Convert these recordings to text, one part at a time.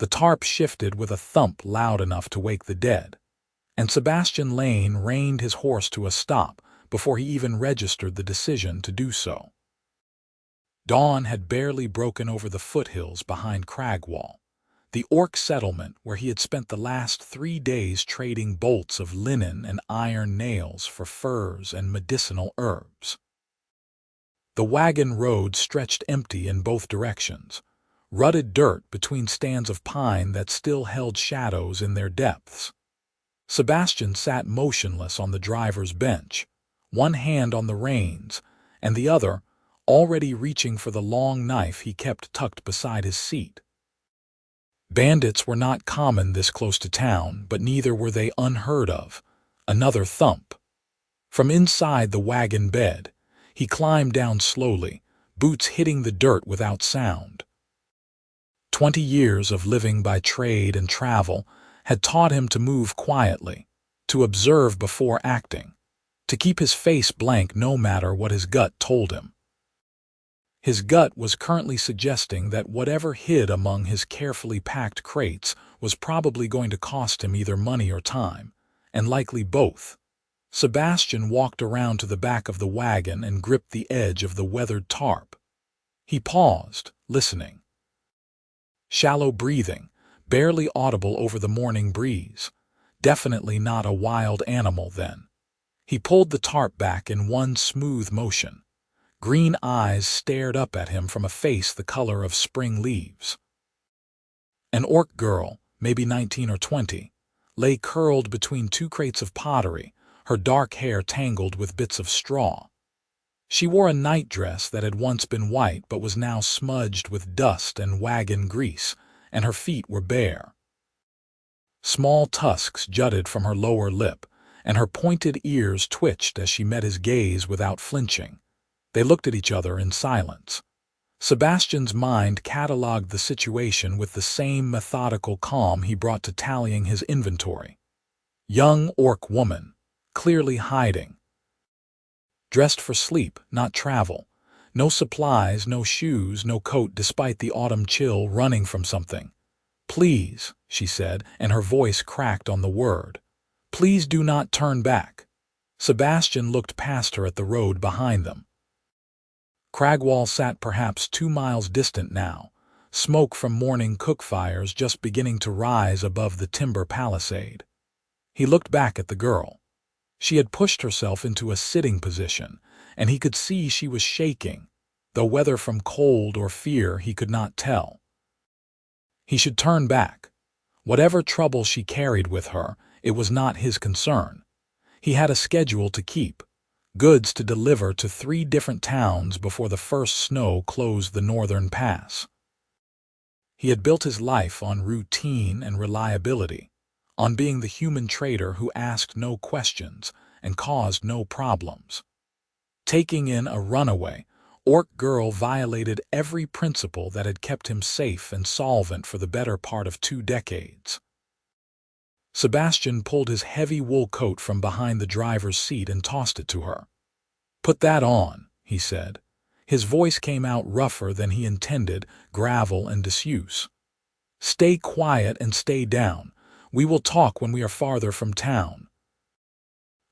The tarp shifted with a thump loud enough to wake the dead, and Sebastian Lane reined his horse to a stop before he even registered the decision to do so. Dawn had barely broken over the foothills behind Cragwall, the orc settlement where he had spent the last 3 days trading bolts of linen and iron nails for furs and medicinal herbs. The wagon road stretched empty in both directions, rutted dirt between stands of pine that still held shadows in their depths. Sebastian sat motionless on the driver's bench, one hand on the reins, and the other already reaching for the long knife he kept tucked beside his seat. Bandits were not common this close to town, but neither were they unheard of. Another thump. From inside the wagon bed, he climbed down slowly, boots hitting the dirt without sound. 20 years of living by trade and travel had taught him to move quietly, to observe before acting, to keep his face blank no matter what his gut told him. His gut was currently suggesting that whatever hid among his carefully packed crates was probably going to cost him either money or time, and likely both. Sebastian walked around to the back of the wagon and gripped the edge of the weathered tarp. He paused, listening. Shallow breathing, barely audible over the morning breeze. Definitely not a wild animal then. He pulled the tarp back in one smooth motion. Green eyes stared up at him from a face the color of spring leaves. An orc girl, maybe 19 or 20, lay curled between 2 crates of pottery, her dark hair tangled with bits of straw. She wore a nightdress that had once been white but was now smudged with dust and wagon grease, and her feet were bare. Small tusks jutted from her lower lip, and her pointed ears twitched as she met his gaze without flinching. They looked at each other in silence. Sebastian's mind catalogued the situation with the same methodical calm he brought to tallying his inventory. Young orc woman, clearly hiding. Dressed for sleep, not travel. No supplies, no shoes, no coat despite the autumn chill running from something. "Please," she said, and her voice cracked on the word. "Please do not turn back." Sebastian looked past her at the road behind them. Cragwall sat perhaps 2 miles distant now, smoke from morning cook fires just beginning to rise above the timber palisade. He looked back at the girl. She had pushed herself into a sitting position, and he could see she was shaking, though whether from cold or fear he could not tell. He should turn back. Whatever trouble she carried with her, it was not his concern. He had a schedule to keep. Goods to deliver to 3 different towns before the first snow closed the northern pass. He had built his life on routine and reliability, on being the human trader who asked no questions and caused no problems. Taking in a runaway, orc girl violated every principle that had kept him safe and solvent for the better part of 2 decades. Sebastian pulled his heavy wool coat from behind the driver's seat and tossed it to her. "Put that on," he said. His voice came out rougher than he intended, gravel and disuse. "Stay quiet and stay down. We will talk when we are farther from town."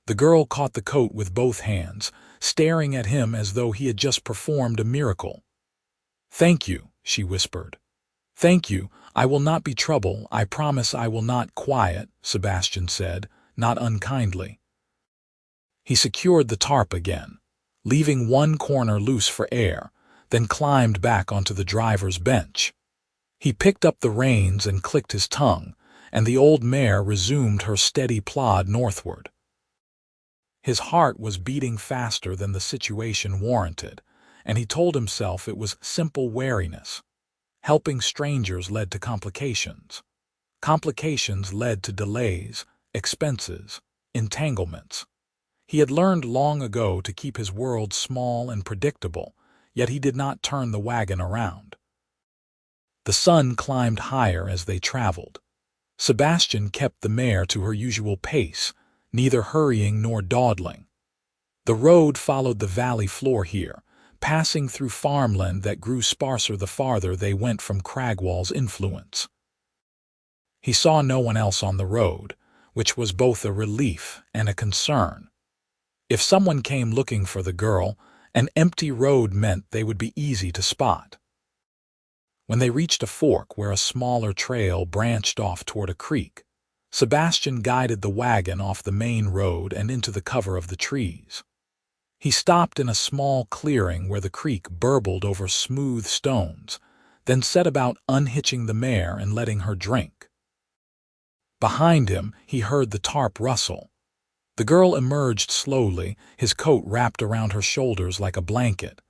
The girl caught the coat with both hands, staring at him as though he had just performed a miracle. "Thank you," she whispered. "Thank you. I will not be trouble. I promise I will not." "Quiet," Sebastian said, not unkindly. He secured the tarp again, leaving one corner loose for air, then climbed back onto the driver's bench. He picked up the reins and clicked his tongue, and the old mare resumed her steady plod northward. His heart was beating faster than the situation warranted, and he told himself it was simple wariness. Helping strangers led to complications. Complications led to delays, expenses, entanglements. He had learned long ago to keep his world small and predictable, yet he did not turn the wagon around. The sun climbed higher as they traveled. Sebastian kept the mare to her usual pace, neither hurrying nor dawdling. The road followed the valley floor here, passing through farmland that grew sparser the farther they went from Cragwall's influence. He saw no one else on the road, which was both a relief and a concern. If someone came looking for the girl, an empty road meant they would be easy to spot. When they reached a fork where a smaller trail branched off toward a creek, Sebastian guided the wagon off the main road and into the cover of the trees. He stopped in a small clearing where the creek burbled over smooth stones, then set about unhitching the mare and letting her drink. Behind him, he heard the tarp rustle. The girl emerged slowly, his coat wrapped around her shoulders like a blanket.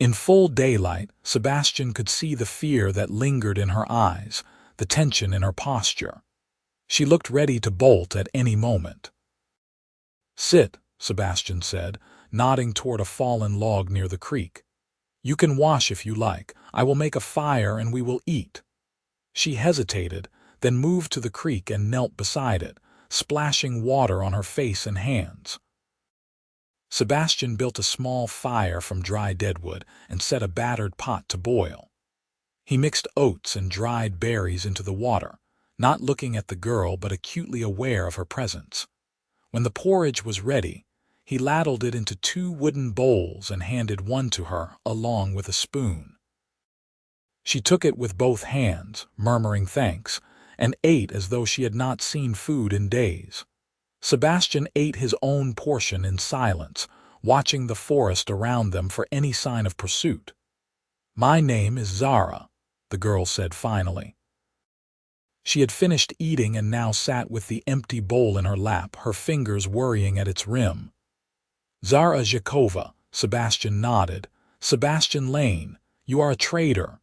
In full daylight, Sebastian could see the fear that lingered in her eyes, the tension in her posture. She looked ready to bolt at any moment. "Sit," Sebastian said, nodding toward a fallen log near the creek. "You can wash if you like. I will make a fire and we will eat." She hesitated, then moved to the creek and knelt beside it, splashing water on her face and hands. Sebastian built a small fire from dry deadwood and set a battered pot to boil. He mixed oats and dried berries into the water, not looking at the girl but acutely aware of her presence. When the porridge was ready, he ladled it into 2 wooden bowls and handed one to her along with a spoon. She took it with both hands, murmuring thanks, and ate as though she had not seen food in days. Sebastian ate his own portion in silence, watching the forest around them for any sign of pursuit. "My name is Zara," the girl said finally. She had finished eating and now sat with the empty bowl in her lap, her fingers worrying at its rim. "Zara Zhikova," Sebastian nodded. "Sebastian Lane, you are a trader."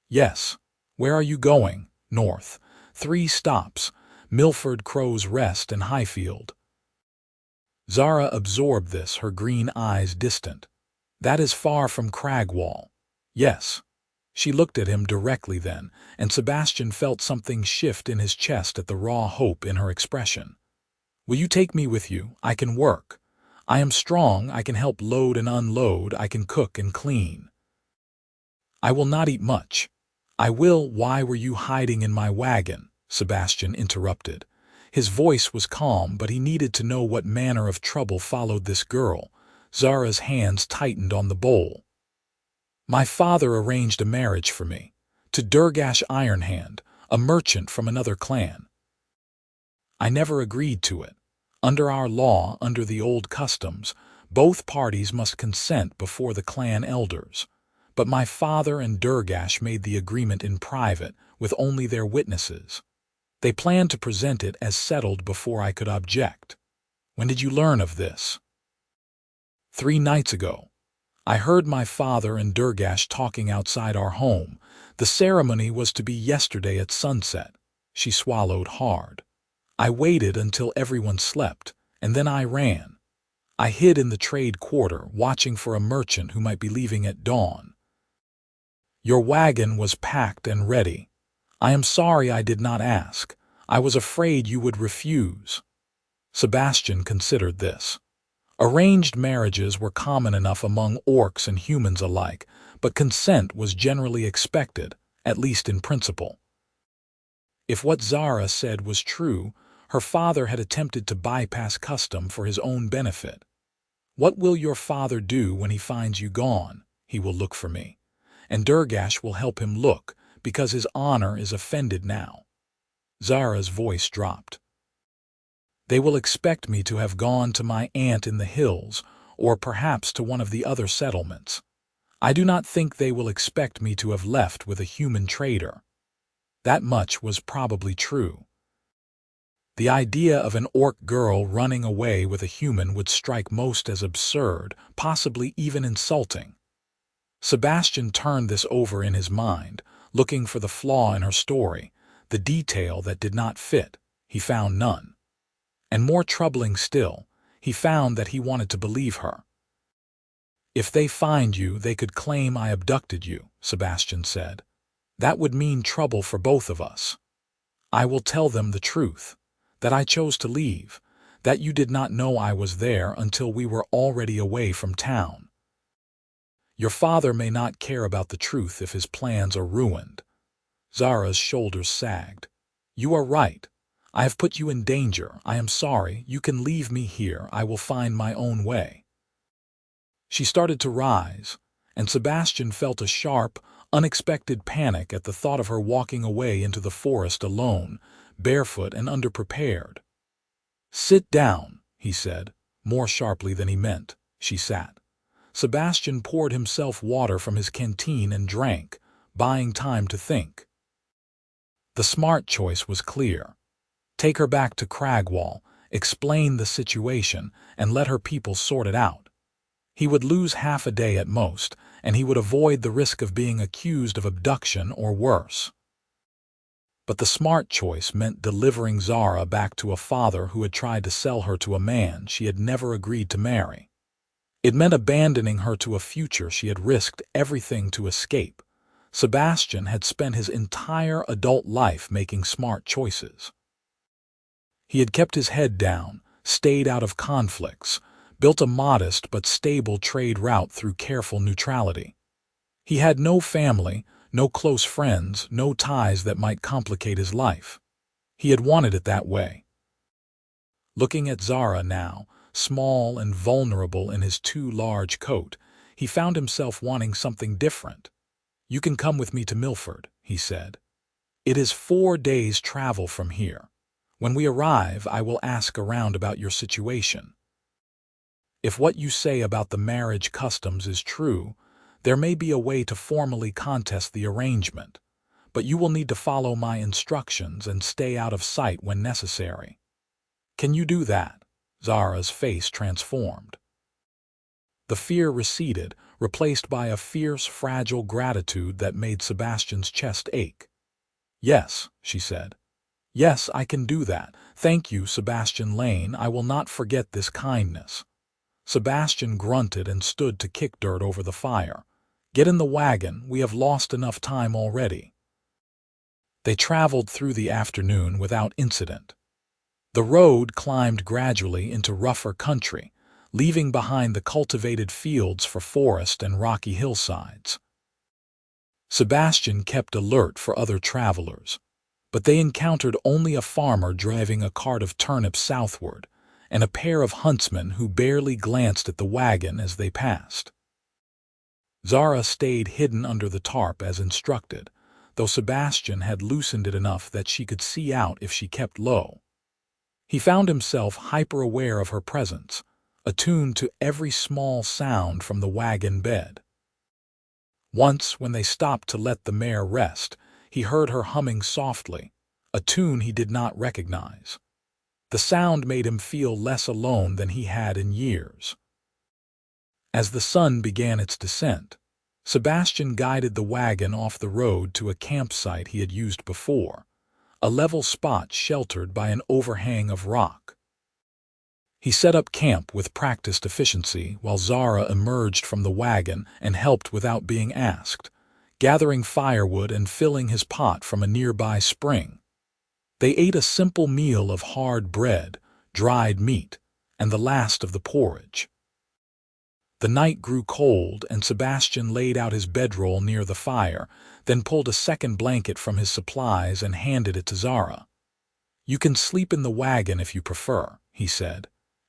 "Yes. Where are you going?" "North. 3 stops, Milford Crow's Rest and Highfield." Zara absorbed this, her green eyes distant. "That is far from Cragwall." "Yes." She looked at him directly then, and Sebastian felt something shift in his chest at the raw hope in her expression. "Will you take me with you? I can work. I am strong, I can help load and unload, I can cook and clean." "I will not eat much." "I will." "Why were you hiding in my wagon?" Sebastian interrupted. His voice was calm, but he needed to know what manner of trouble followed this girl. Zara's hands tightened on the bowl. "My father arranged a marriage for me, to Durgash Ironhand, a merchant from another clan. I never agreed to it. Under our law, under the old customs, both parties must consent before the clan elders. But my father and Durgash made the agreement in private, with only their witnesses. They planned to present it as settled before I could object." "When did you learn of this?" 3 nights ago. I heard my father and Durgash talking outside our home. The ceremony was to be yesterday at sunset." She swallowed hard. "I waited until everyone slept, and then I ran. I hid in the trade quarter, watching for a merchant who might be leaving at dawn. Your wagon was packed and ready. I am sorry I did not ask. I was afraid you would refuse." Sebastian considered this. Arranged marriages were common enough among orcs and humans alike, but consent was generally expected, at least in principle. If what Zara said was true, her father had attempted to bypass custom for his own benefit. "What will your father do when he finds you gone?" "He will look for me. And Durgash will help him look, because his honor is offended now." Zara's voice dropped. "They will expect me to have gone to my aunt in the hills, or perhaps to one of the other settlements. I do not think they will expect me to have left with a human trader." That much was probably true. The idea of an orc girl running away with a human would strike most as absurd, possibly even insulting. Sebastian turned this over in his mind, looking for the flaw in her story, the detail that did not fit. He found none. And more troubling still, he found that he wanted to believe her. "If they find you, they could claim I abducted you," Sebastian said. "That would mean trouble for both of us. I will tell them the truth, that I chose to leave, that you did not know I was there until we were already away from town. Your father may not care about the truth if his plans are ruined." Zara's shoulders sagged. You are right. I have put you in danger. I am sorry. You can leave me here. I will find my own way. She started to rise, and Sebastian felt a sharp, unexpected panic at the thought of her walking away into the forest alone, barefoot and underprepared. "Sit down," he said, more sharply than he meant. She sat. Sebastian poured himself water from his canteen and drank, buying time to think. The smart choice was clear. Take her back to Cragwall, explain the situation, and let her people sort it out. He would lose half a day at most, and he would avoid the risk of being accused of abduction or worse. But the smart choice meant delivering Zara back to a father who had tried to sell her to a man she had never agreed to marry. It meant abandoning her to a future she had risked everything to escape. Sebastian had spent his entire adult life making smart choices. He had kept his head down, stayed out of conflicts, built a modest but stable trade route through careful neutrality. He had no family, no close friends, no ties that might complicate his life. He had wanted it that way. Looking at Zara now, small and vulnerable in his too large coat, he found himself wanting something different. "You can come with me to Milford," he said. "It is 4 days' travel from here. When we arrive, I will ask around about your situation. If what you say about the marriage customs is true, there may be a way to formally contest the arrangement, but you will need to follow my instructions and stay out of sight when necessary. Can you do that?" Zara's face transformed. The fear receded, replaced by a fierce, fragile gratitude that made Sebastian's chest ache. "Yes," she said. "Yes, I can do that. Thank you, Sebastian Lane. I will not forget this kindness." Sebastian grunted and stood to kick dirt over the fire. "Get in the wagon. We have lost enough time already." They traveled through the afternoon without incident. The road climbed gradually into rougher country, leaving behind the cultivated fields for forest and rocky hillsides. Sebastian kept alert for other travelers, but they encountered only a farmer driving a cart of turnips southward, and a pair of huntsmen who barely glanced at the wagon as they passed. Zara stayed hidden under the tarp as instructed, though Sebastian had loosened it enough that she could see out if she kept low. He found himself hyper-aware of her presence, attuned to every small sound from the wagon bed. Once, when they stopped to let the mare rest, he heard her humming softly, a tune he did not recognize. The sound made him feel less alone than he had in years. As the sun began its descent, Sebastian guided the wagon off the road to a campsite he had used before, a level spot sheltered by an overhang of rock. He set up camp with practiced efficiency while Zara emerged from the wagon and helped without being asked, gathering firewood and filling his pot from a nearby spring. They ate a simple meal of hard bread, dried meat, and the last of the porridge. The night grew cold, and Sebastian laid out his bedroll near the fire, then pulled a second blanket from his supplies and handed it to Zara. "You can sleep in the wagon if you prefer," he said.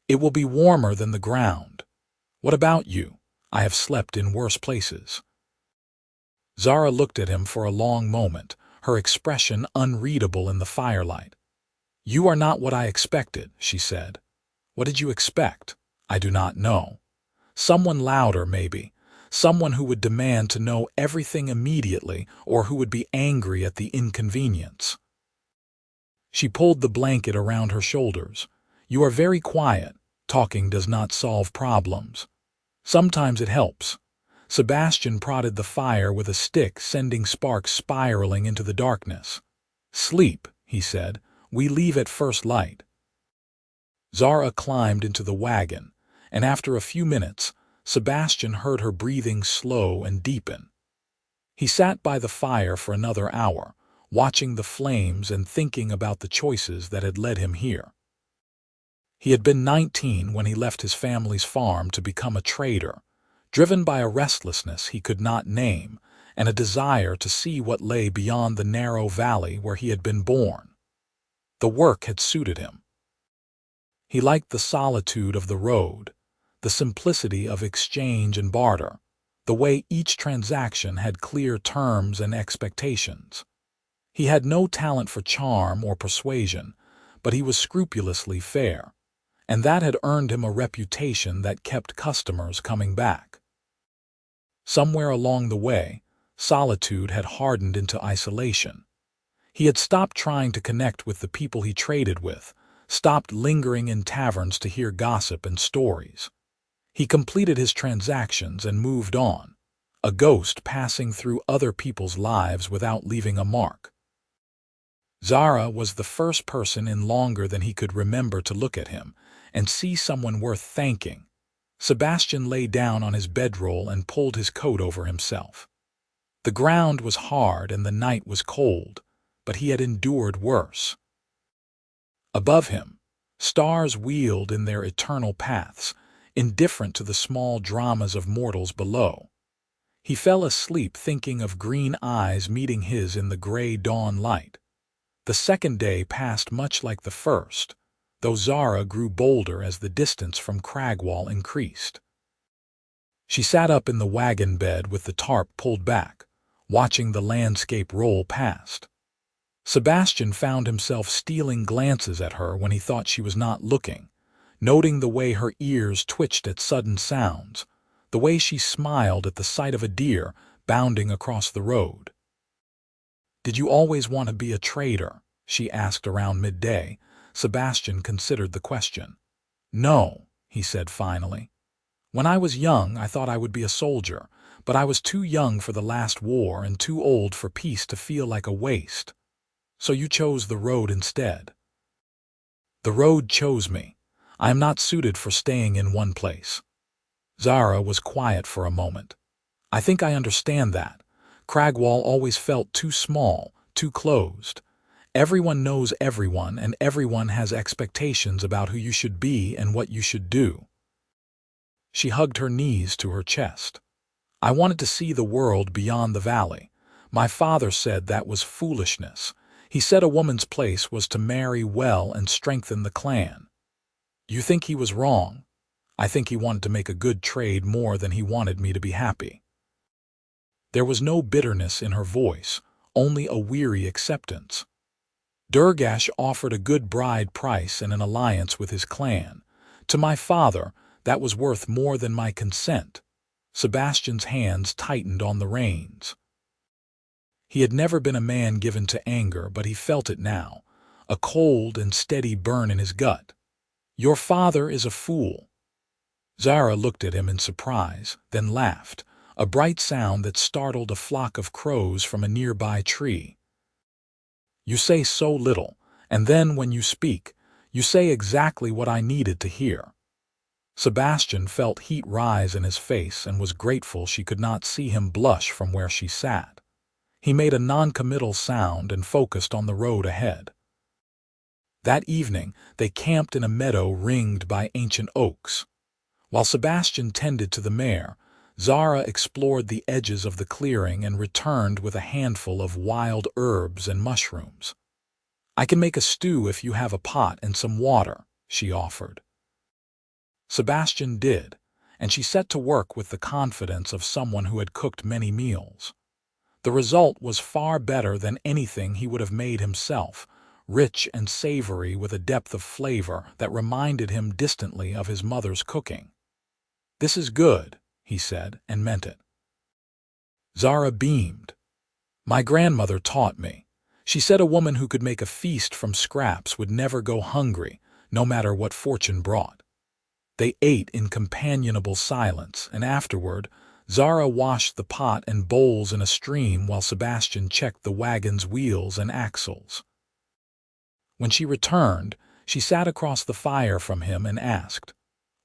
"It will be warmer than the ground. What about you? I have slept in worse places." Zara looked at him for a long moment, her expression unreadable in the firelight. "You are not what I expected," she said. "What did you expect?" "I do not know. Someone louder, maybe. Someone who would demand to know everything immediately or who would be angry at the inconvenience." She pulled the blanket around her shoulders. "You are very quiet. Talking does not solve problems. Sometimes it helps." Sebastian prodded the fire with a stick, sending sparks spiraling into the darkness. "Sleep," he said. "We leave at first light." Zara climbed into the wagon, and after a few minutes, Sebastian heard her breathing slow and deepen. He sat by the fire for another hour, watching the flames and thinking about the choices that had led him here. He had been 19 when he left his family's farm to become a trader, driven by a restlessness he could not name and a desire to see what lay beyond the narrow valley where he had been born. The work had suited him. He liked the solitude of the road, the simplicity of exchange and barter, the way each transaction had clear terms and expectations. He had no talent for charm or persuasion, but he was scrupulously fair, and that had earned him a reputation that kept customers coming back. Somewhere along the way, solitude had hardened into isolation. He had stopped trying to connect with the people he traded with, stopped lingering in taverns to hear gossip and stories. He completed his transactions and moved on, a ghost passing through other people's lives without leaving a mark. Zara was the first person in longer than he could remember to look at him and see someone worth thanking. Sebastian lay down on his bedroll and pulled his coat over himself. The ground was hard and the night was cold, but he had endured worse. Above him, stars wheeled in their eternal paths, indifferent to the small dramas of mortals below. He fell asleep thinking of green eyes meeting his in the gray dawn light. The second day passed much like the first, though Zara grew bolder as the distance from Cragwall increased. She sat up in the wagon bed with the tarp pulled back, watching the landscape roll past. Sebastian found himself stealing glances at her when he thought she was not looking, noting the way her ears twitched at sudden sounds, the way she smiled at the sight of a deer bounding across the road. "Did you always want to be a trader?" she asked around midday. Sebastian considered the question. "No," he said finally. "When I was young, I thought I would be a soldier, but I was too young for the last war and too old for peace to feel like a waste. So you chose the road instead." "The road chose me. I am not suited for staying in one place." Zara was quiet for a moment. "I think I understand that. Cragwall always felt too small, too closed. Everyone knows everyone, and everyone has expectations about who you should be and what you should do." She hugged her knees to her chest. "I wanted to see the world beyond the valley. My father said that was foolishness. He said a woman's place was to marry well and strengthen the clan. You think he was wrong? I think he wanted to make a good trade more than he wanted me to be happy." There was no bitterness in her voice, only a weary acceptance. "Durgash offered a good bride price and an alliance with his clan. To my father, that was worth more than my consent." Sebastian's hands tightened on the reins. He had never been a man given to anger, but he felt it now, a cold and steady burn in his gut. "Your father is a fool." Zara looked at him in surprise, then laughed, a bright sound that startled a flock of crows from a nearby tree. "You say so little, and then when you speak, you say exactly what I needed to hear." Sebastian felt heat rise in his face and was grateful she could not see him blush from where she sat. He made a non-committal sound and focused on the road ahead. That evening, they camped in a meadow ringed by ancient oaks. While Sebastian tended to the mare, Zara explored the edges of the clearing and returned with a handful of wild herbs and mushrooms. "I can make a stew if you have a pot and some water," she offered. Sebastian did, and she set to work with the confidence of someone who had cooked many meals. The result was far better than anything he would have made himself, rich and savory with a depth of flavor that reminded him distantly of his mother's cooking. "This is good," he said, and meant it. Zara beamed. "My grandmother taught me. She said a woman who could make a feast from scraps would never go hungry, no matter what fortune brought." They ate in companionable silence, and afterward, Zara washed the pot and bowls in a stream while Sebastian checked the wagon's wheels and axles. When she returned, she sat across the fire from him and asked,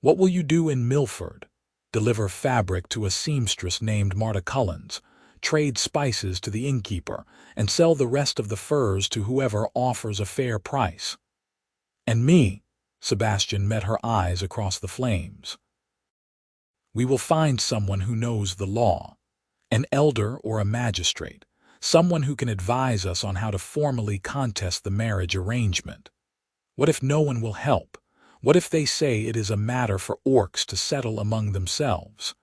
"What will you do in Milford?" "Deliver fabric to a seamstress named Marta Cullens, trade spices to the innkeeper, and sell the rest of the furs to whoever offers a fair price." "And me?" Sebastian met her eyes across the flames. "We will find someone who knows the law, an elder or a magistrate, someone who can advise us on how to formally contest the marriage arrangement. What if no one will help? What if they say it is a matter for orcs to settle among themselves?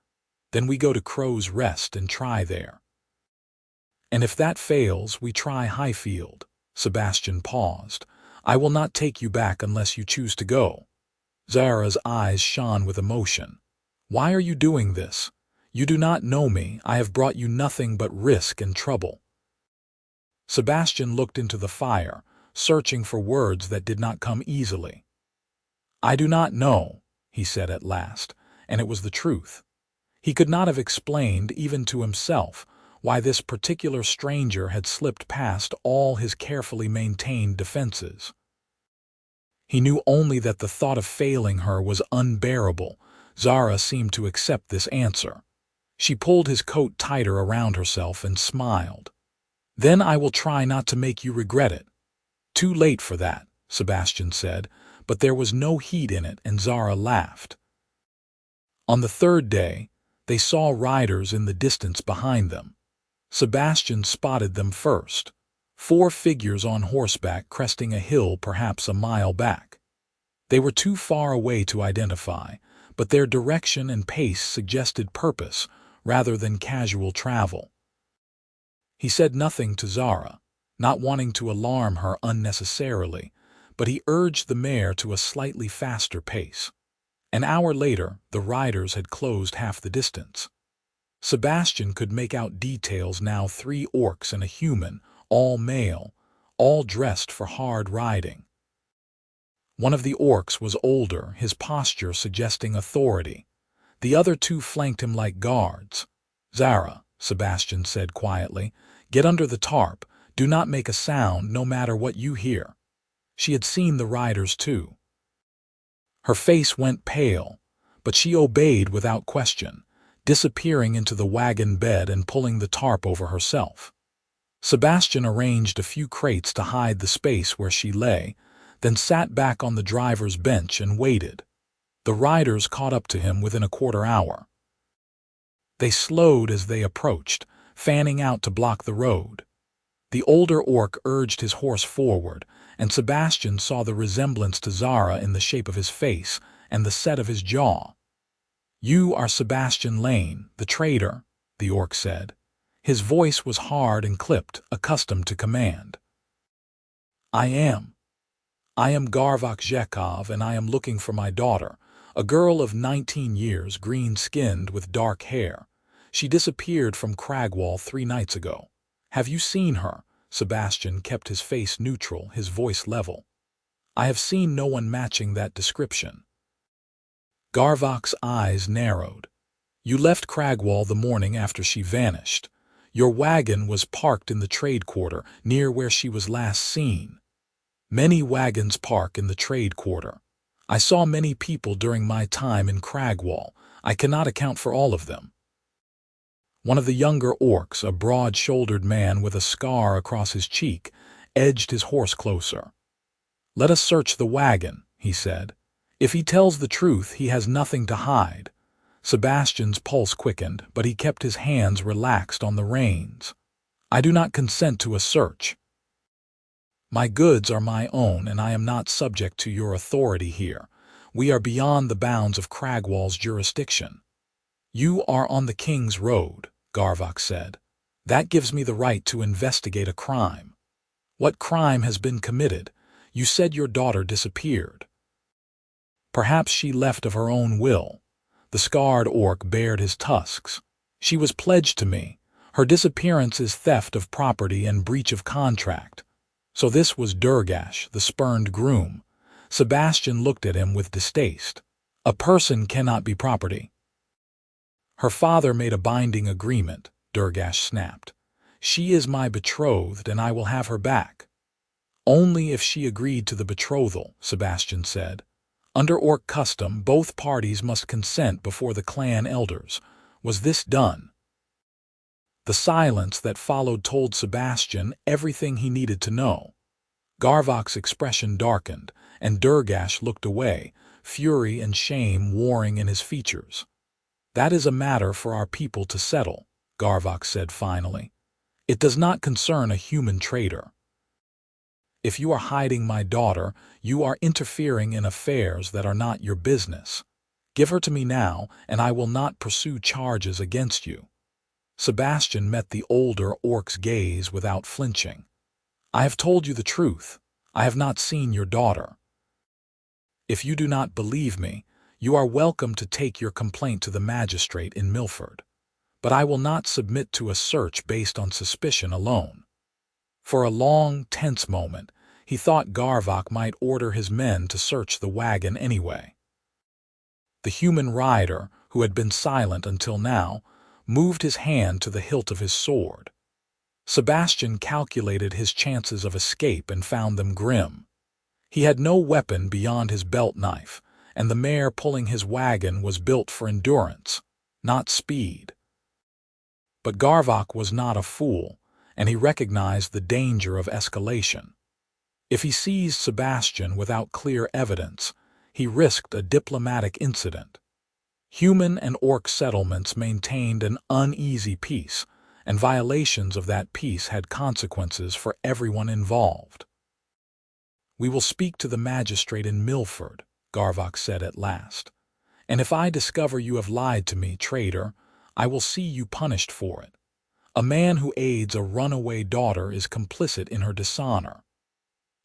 Then we go to Crow's Rest and try there. And if that fails, we try Highfield. Sebastian paused. I will not take you back unless you choose to go. Zara's eyes shone with emotion. Why are you doing this? You do not know me. I have brought you nothing but risk and trouble. Sebastian looked into the fire, searching for words that did not come easily. I do not know, he said at last, and it was the truth. He could not have explained, even to himself, why this particular stranger had slipped past all his carefully maintained defenses. He knew only that the thought of failing her was unbearable. Zara seemed to accept this answer. She pulled his coat tighter around herself and smiled. Then I will try not to make you regret it. Too late for that, Sebastian said, but there was no heat in it, and Zara laughed. On the third day, they saw riders in the distance behind them. Sebastian spotted them first. 4 figures on horseback cresting a hill perhaps a mile back. They were too far away to identify, but their direction and pace suggested purpose rather than casual travel. He said nothing to Zara, not wanting to alarm her unnecessarily, but he urged the mare to a slightly faster pace. An hour later, the riders had closed half the distance. Sebastian could make out details now: 3 orcs and a human, all male, all dressed for hard riding. One of the orcs was older, his posture suggesting authority. The other 2 flanked him like guards. Zara, Sebastian said quietly, get under the tarp. Do not make a sound no matter what you hear. She had seen the riders too. Her face went pale, but she obeyed without question, disappearing into the wagon bed and pulling the tarp over herself. Sebastian arranged a few crates to hide the space where she lay, then sat back on the driver's bench and waited. The riders caught up to him within a quarter hour. They slowed as they approached, fanning out to block the road. The older orc urged his horse forward, and Sebastian saw the resemblance to Zara in the shape of his face and the set of his jaw. You are Sebastian Lane, the trader, the orc said. His voice was hard and clipped, accustomed to command. I am Garvok Zhekov, and I am looking for my daughter, a girl of 19 years, green-skinned with dark hair. She disappeared from Cragwall 3 nights ago. Have you seen her? Sebastian kept his face neutral, his voice level. I have seen no one matching that description. Garvok's eyes narrowed. You left Cragwall the morning after she vanished. Your wagon was parked in the trade quarter, near where she was last seen. Many wagons park in the trade quarter. I saw many people during my time in Cragwall. I cannot account for all of them. One of the younger orcs, a broad-shouldered man with a scar across his cheek, edged his horse closer. Let us search the wagon, he said. If he tells the truth, he has nothing to hide. Sebastian's pulse quickened, but he kept his hands relaxed on the reins. I do not consent to a search. My goods are my own, and I am not subject to your authority here. We are beyond the bounds of Cragwall's jurisdiction. You are on the King's Road, Garvok said. That gives me the right to investigate a crime. What crime has been committed? You said your daughter disappeared. Perhaps she left of her own will. The scarred orc bared his tusks. She was pledged to me. Her disappearance is theft of property and breach of contract. So this was Durgash, the spurned groom. Sebastian looked at him with distaste. A person cannot be property. Her father made a binding agreement, Durgash snapped. She is my betrothed, and I will have her back. Only if she agreed to the betrothal, Sebastian said. Under orc custom, both parties must consent before the clan elders. Was this done? The silence that followed told Sebastian everything he needed to know. Garvok's expression darkened, and Durgash looked away, fury and shame warring in his features. That is a matter for our people to settle, Garvok said finally. It does not concern a human trader. If you are hiding my daughter, you are interfering in affairs that are not your business. Give her to me now, and I will not pursue charges against you." Sebastian met the older orc's gaze without flinching. "I have told you the truth. I have not seen your daughter. If you do not believe me, you are welcome to take your complaint to the magistrate in Milford. But I will not submit to a search based on suspicion alone." For a long, tense moment, he thought Garvok might order his men to search the wagon anyway. The human rider, who had been silent until now, moved his hand to the hilt of his sword. Sebastian calculated his chances of escape and found them grim. He had no weapon beyond his belt knife, and the mare pulling his wagon was built for endurance, not speed. But Garvok was not a fool, and he recognized the danger of escalation. If he seized Sebastian without clear evidence, he risked a diplomatic incident. Human and orc settlements maintained an uneasy peace, and violations of that peace had consequences for everyone involved. "We will speak to the magistrate in Milford," Garvok said at last. "And if I discover you have lied to me, traitor, I will see you punished for it. A man who aids a runaway daughter is complicit in her dishonor.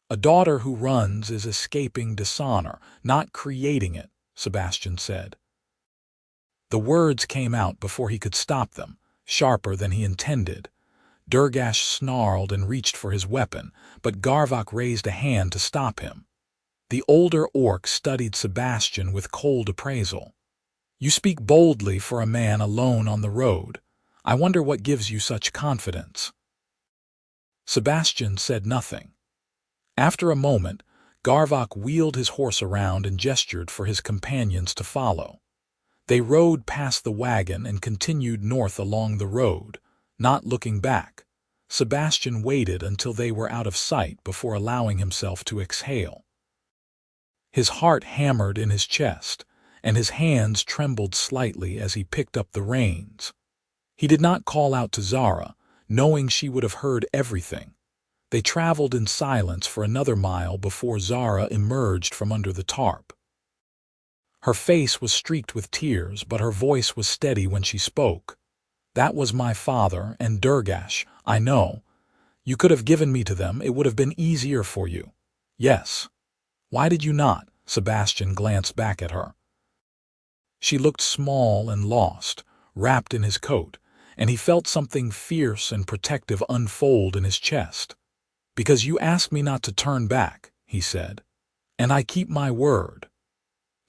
A daughter who runs is escaping dishonor, not creating it," Sebastian said. The words came out before he could stop them, sharper than he intended. Durgash snarled and reached for his weapon, but Garvok raised a hand to stop him. The older orc studied Sebastian with cold appraisal. "You speak boldly for a man alone on the road. I wonder what gives you such confidence." Sebastian said nothing. After a moment, Garvok wheeled his horse around and gestured for his companions to follow. They rode past the wagon and continued north along the road, not looking back. Sebastian waited until they were out of sight before allowing himself to exhale. His heart hammered in his chest, and his hands trembled slightly as he picked up the reins. He did not call out to Zara, knowing she would have heard everything. They traveled in silence for another mile before Zara emerged from under the tarp. Her face was streaked with tears, but her voice was steady when she spoke. "That was my father and Durgash, I know. You could have given me to them, it would have been easier for you." "Yes. Why did you not?" Sebastian glanced back at her. She looked small and lost, wrapped in his coat, and he felt something fierce and protective unfold in his chest. "Because you asked me not to turn back," he said. "And I keep my word."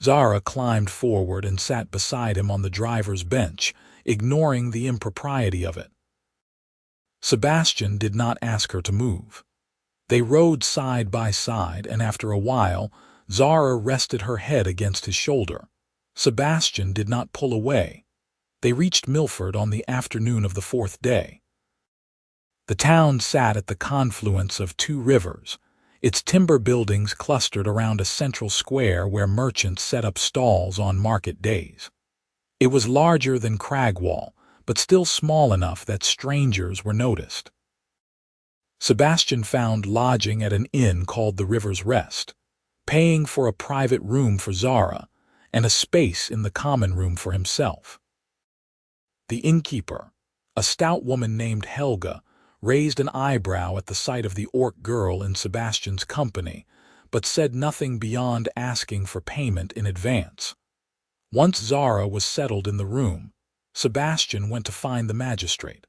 Zara climbed forward and sat beside him on the driver's bench, ignoring the impropriety of it. Sebastian did not ask her to move. They rode side by side, and after a while, Zara rested her head against his shoulder. Sebastian did not pull away. They reached Milford on the afternoon of the 4th day. The town sat at the confluence of two rivers, its timber buildings clustered around a central square where merchants set up stalls on market days. It was larger than Cragwall, but still small enough that strangers were noticed. Sebastian found lodging at an inn called the River's Rest, paying for a private room for Zara and a space in the common room for himself. The innkeeper, a stout woman named Helga, raised an eyebrow at the sight of the orc girl in Sebastian's company, but said nothing beyond asking for payment in advance. Once Zara was settled in the room, Sebastian went to find the magistrate.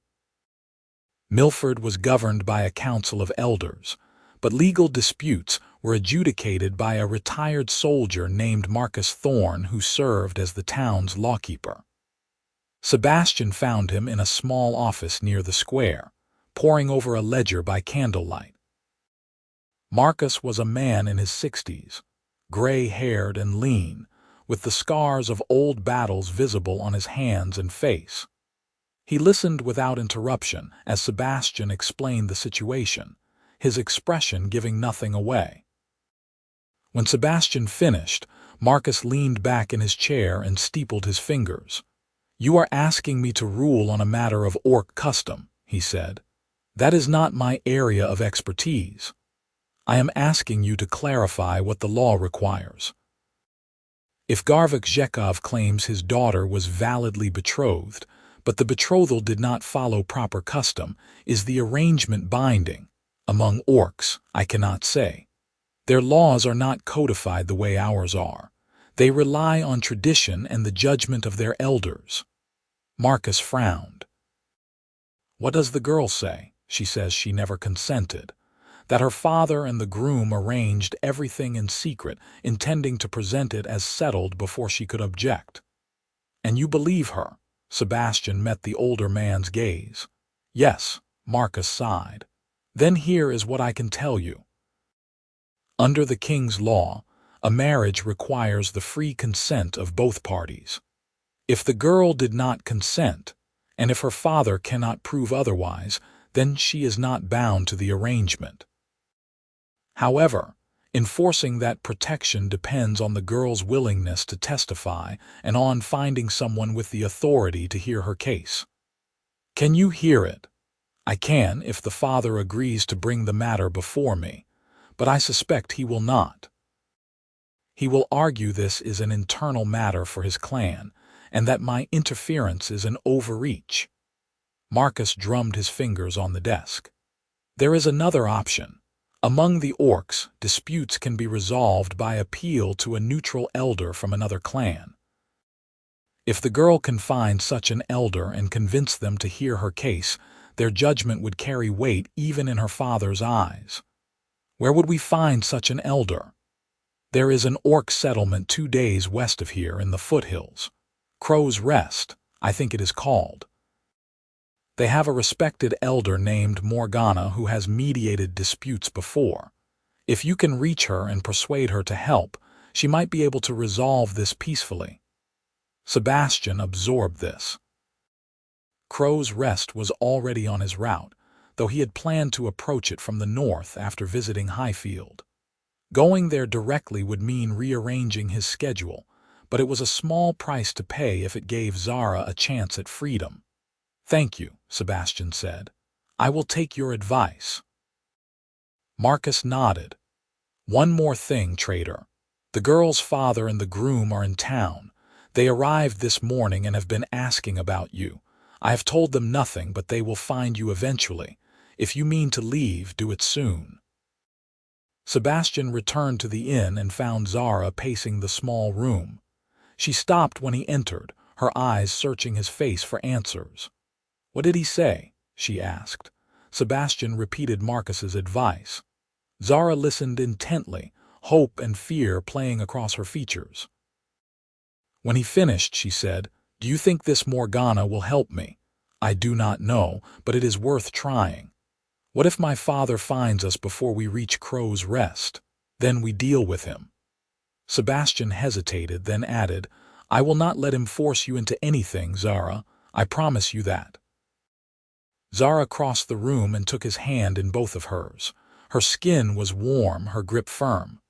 Milford was governed by a council of elders, but legal disputes were adjudicated by a retired soldier named Marcus Thorne who served as the town's lawkeeper. Sebastian found him in a small office near the square, poring over a ledger by candlelight. Marcus was a man in his 60s, gray-haired and lean, with the scars of old battles visible on his hands and face. He listened without interruption as Sebastian explained the situation, his expression giving nothing away. When Sebastian finished, Marcus leaned back in his chair and steepled his fingers. "You are asking me to rule on a matter of orc custom," he said. That is not my area of expertise. I am asking you to clarify what the law requires. If Garvik Zhekov claims his daughter was validly betrothed, but the betrothal did not follow proper custom, is the arrangement binding? Among orcs, I cannot say. Their laws are not codified the way ours are. They rely on tradition and the judgment of their elders. Marcus frowned. What does the girl say? She says she never consented, that her father and the groom arranged everything in secret, intending to present it as settled before she could object. And you believe her? Sebastian met the older man's gaze. Yes, Marcus sighed. Then here is what I can tell you. Under the king's law, a marriage requires the free consent of both parties. If the girl did not consent, and if her father cannot prove otherwise, then she is not bound to the arrangement. However, enforcing that protection depends on the girl's willingness to testify and on finding someone with the authority to hear her case. Can you hear it? I can if the father agrees to bring the matter before me, but I suspect he will not. He will argue this is an internal matter for his clan, and that my interference is an overreach. Marcus drummed his fingers on the desk. There is another option. Among the orcs, disputes can be resolved by appeal to a neutral elder from another clan. If the girl can find such an elder and convince them to hear her case, their judgment would carry weight even in her father's eyes. Where would we find such an elder? There is an orc settlement 2 days west of here in the foothills. Crow's Rest, I think it is called. They have a respected elder named Morgana who has mediated disputes before. If you can reach her and persuade her to help, she might be able to resolve this peacefully. Sebastian absorbed this. Crow's Rest was already on his route, though he had planned to approach it from the north after visiting Highfield. Going there directly would mean rearranging his schedule, but it was a small price to pay if it gave Zara a chance at freedom. Thank you, Sebastian said. I will take your advice. Marcus nodded. One more thing, trader. The girl's father and the groom are in town. They arrived this morning and have been asking about you. I have told them nothing, but they will find you eventually. If you mean to leave, do it soon. Sebastian returned to the inn and found Zara pacing the small room. She stopped when he entered, her eyes searching his face for answers. What did he say? She asked. Sebastian repeated Marcus's advice. Zara listened intently, hope and fear playing across her features. When he finished, she said, Do you think this Morgana will help me? I do not know, but it is worth trying. What if my father finds us before we reach Crow's Rest? Then we deal with him. Sebastian hesitated, then added, I will not let him force you into anything, Zara. I promise you that. Zara crossed the room and took his hand in both of hers. Her skin was warm, her grip firm.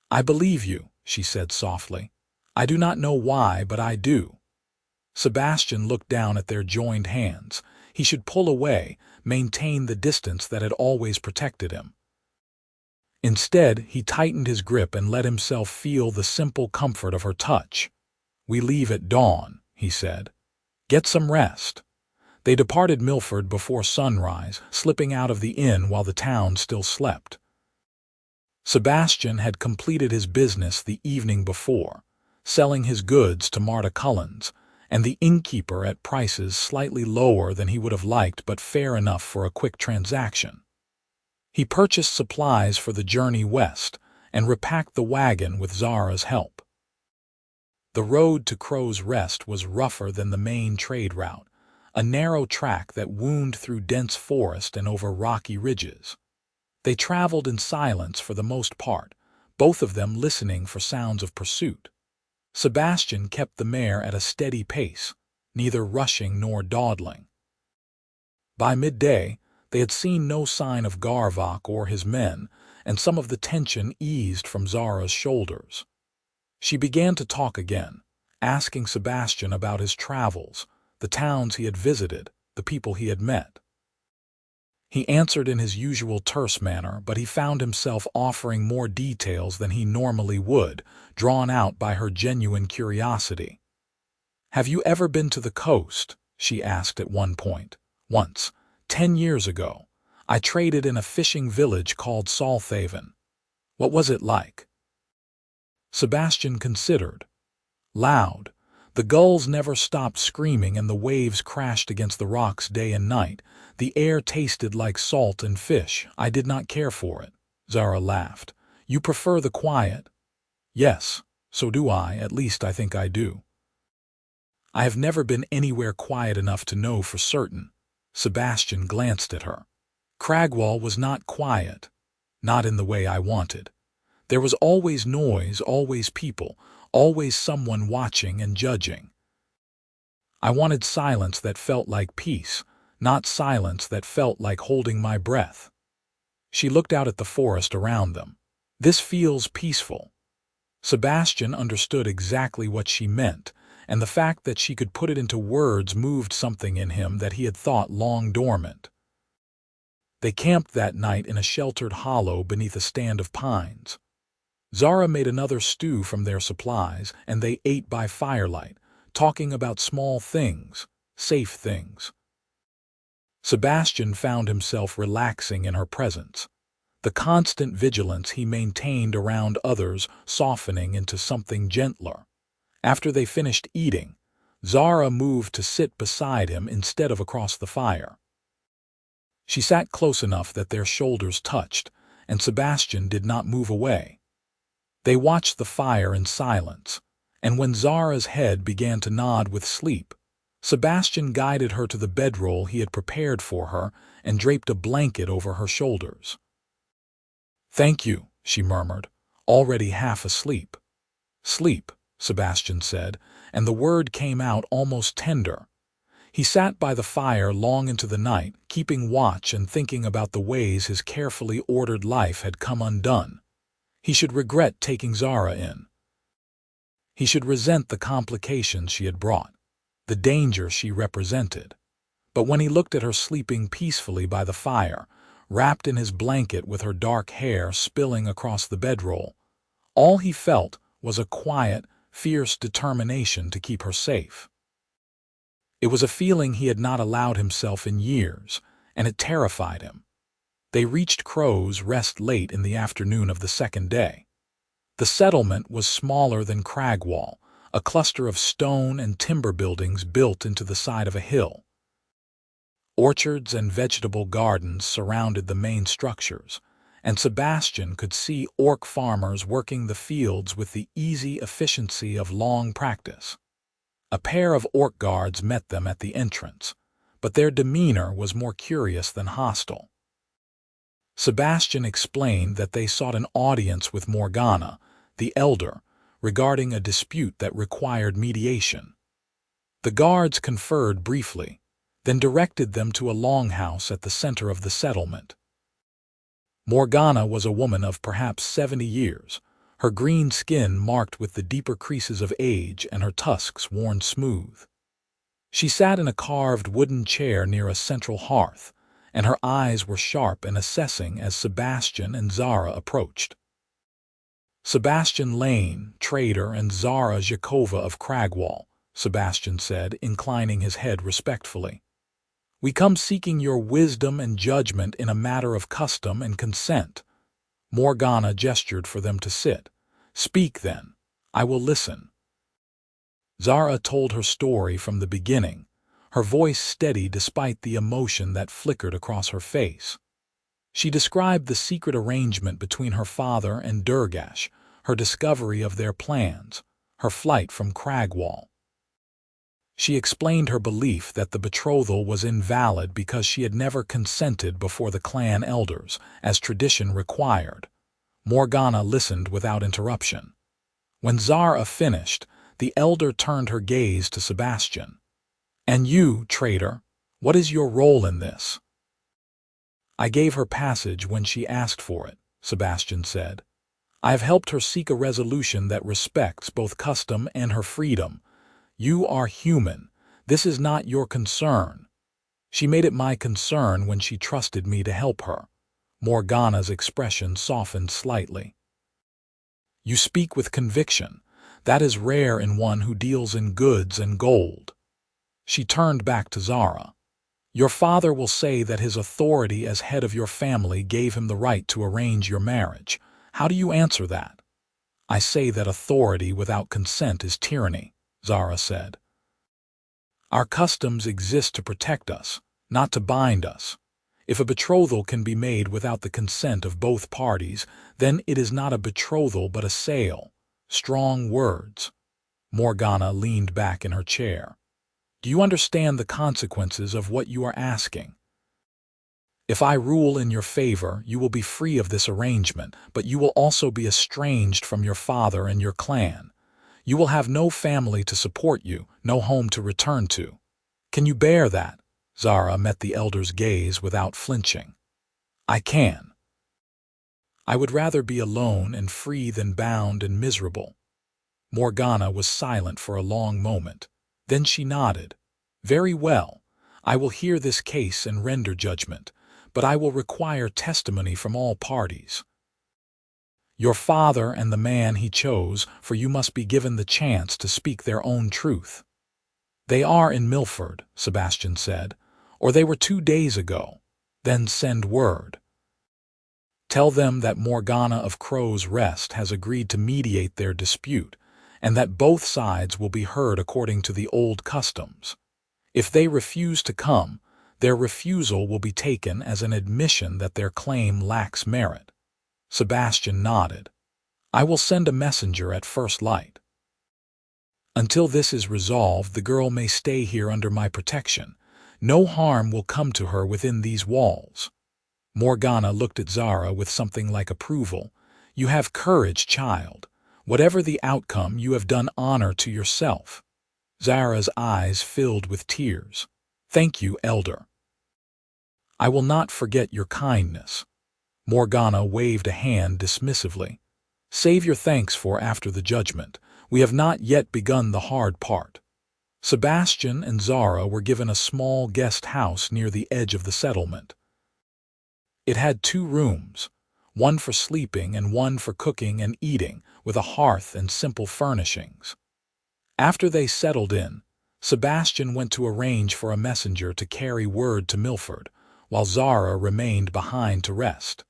I believe you, she said softly. I do not know why, but I do. Sebastian looked down at their joined hands. He should pull away, maintain the distance that had always protected him. Instead, he tightened his grip and let himself feel the simple comfort of her touch. We leave at dawn, he said. Get some rest. They departed Milford before sunrise, slipping out of the inn while the town still slept. Sebastian had completed his business the evening before, selling his goods to Marta Cullens, and the innkeeper at prices slightly lower than he would have liked but fair enough for a quick transaction. He purchased supplies for the journey west and repacked the wagon with Zara's help. The road to Crow's Rest was rougher than the main trade route, a narrow track that wound through dense forest and over rocky ridges. They traveled in silence for the most part, both of them listening for sounds of pursuit. Sebastian kept the mare at a steady pace, neither rushing nor dawdling. By midday, they had seen no sign of Garvik or his men, and some of the tension eased from Zara's shoulders. She began to talk again, asking Sebastian about his travels, the towns he had visited, the people he had met. He answered in his usual terse manner, but he found himself offering more details than he normally would, drawn out by her genuine curiosity. "Have you ever been to the coast?" she asked at one point. "Once, 10 years ago. I traded in a fishing village called Salthaven. What was it like?" Sebastian considered. Loud. The gulls never stopped screaming and the waves crashed against the rocks day and night. The air tasted like salt and fish. I did not care for it. Zara laughed. "You prefer the quiet?" "Yes, so do I, at least I think I do." "I have never been anywhere quiet enough to know for certain." Sebastian glanced at her. "Cragwall was not quiet. Not in the way I wanted. There was always noise, always people, always someone watching and judging. I wanted silence that felt like peace, not silence that felt like holding my breath." She looked out at the forest around them. "This feels peaceful." Sebastian understood exactly what she meant, and the fact that she could put it into words moved something in him that he had thought long dormant. They camped that night in a sheltered hollow beneath a stand of pines. Zara made another stew from their supplies, and they ate by firelight, talking about small things, safe things. Sebastian found himself relaxing in her presence. The constant vigilance he maintained around others softening into something gentler. After they finished eating, Zara moved to sit beside him instead of across the fire. She sat close enough that their shoulders touched, and Sebastian did not move away. They watched the fire in silence, and when Zara's head began to nod with sleep, Sebastian guided her to the bedroll he had prepared for her and draped a blanket over her shoulders. "Thank you," she murmured, already half asleep. "Sleep," Sebastian said, and the word came out almost tender. He sat by the fire long into the night, keeping watch and thinking about the ways his carefully ordered life had come undone. He should regret taking Zara in. He should resent the complications she had brought, the danger she represented. But when he looked at her sleeping peacefully by the fire, wrapped in his blanket with her dark hair spilling across the bedroll, all he felt was a quiet, fierce determination to keep her safe. It was a feeling he had not allowed himself in years, and it terrified him. They reached Crow's Rest late in the afternoon of the second day. The settlement was smaller than Cragwall, a cluster of stone and timber buildings built into the side of a hill. Orchards and vegetable gardens surrounded the main structures, and Sebastian could see orc farmers working the fields with the easy efficiency of long practice. A pair of orc guards met them at the entrance, but their demeanor was more curious than hostile. Sebastian explained that they sought an audience with Morgana, the elder, regarding a dispute that required mediation. The guards conferred briefly, then directed them to a longhouse at the center of the settlement. Morgana was a woman of perhaps 70 years, her green skin marked with the deeper creases of age and her tusks worn smooth. She sat in a carved wooden chair near a central hearth, and her eyes were sharp and assessing as Sebastian and Zara approached. "Sebastian Lane, trader, and Zara Jakova of Cragwall," Sebastian said, inclining his head respectfully. "We come seeking your wisdom and judgment in a matter of custom and consent." Morgana gestured for them to sit. "Speak, then. I will listen." Zara told her story from the beginning, her voice steady despite the emotion that flickered across her face. She described the secret arrangement between her father and Durgash, her discovery of their plans, her flight from Cragwall. She explained her belief that the betrothal was invalid because she had never consented before the clan elders, as tradition required. Morgana listened without interruption. When Zara finished, the elder turned her gaze to Sebastian. "And you, traitor, what is your role in this?" "I gave her passage when she asked for it," Sebastian said. "I have helped her seek a resolution that respects both custom and her freedom. You are human. This is not your concern." She made it my concern when she trusted me to help her. Morgana's expression softened slightly. You speak with conviction. That is rare in one who deals in goods and gold. She turned back to Zara. Your father will say that his authority as head of your family gave him the right to arrange your marriage. How do you answer that? I say that authority without consent is tyranny, Zara said. Our customs exist to protect us, not to bind us. If a betrothal can be made without the consent of both parties, then it is not a betrothal but a sale. Strong words. Morgana leaned back in her chair. Do you understand the consequences of what you are asking? If I rule in your favor, you will be free of this arrangement, but you will also be estranged from your father and your clan. You will have no family to support you, no home to return to. Can you bear that? Zara met the elder's gaze without flinching. I can. I would rather be alone and free than bound and miserable. Morgana was silent for a long moment. Then she nodded. Very well. I will hear this case and render judgment, but I will require testimony from all parties. Your father and the man he chose, for you must be given the chance to speak their own truth. They are in Milford, Sebastian said, or they were 2 days ago. Then send word. Tell them that Morgana of Crow's Rest has agreed to mediate their dispute, and that both sides will be heard according to the old customs. If they refuse to come, their refusal will be taken as an admission that their claim lacks merit. Sebastian nodded. I will send a messenger at first light. Until this is resolved, the girl may stay here under my protection. No harm will come to her within these walls. Morgana looked at Zara with something like approval. You have courage, child. Whatever the outcome, you have done honor to yourself. Zara's eyes filled with tears. Thank you, elder. I will not forget your kindness. Morgana waved a hand dismissively. Save your thanks for after the judgment. We have not yet begun the hard part. Sebastian and Zara were given a small guest house near the edge of the settlement. It had 2 rooms, one for sleeping and one for cooking and eating, with a hearth and simple furnishings. After they settled in, Sebastian went to arrange for a messenger to carry word to Milford, while Zara remained behind to rest.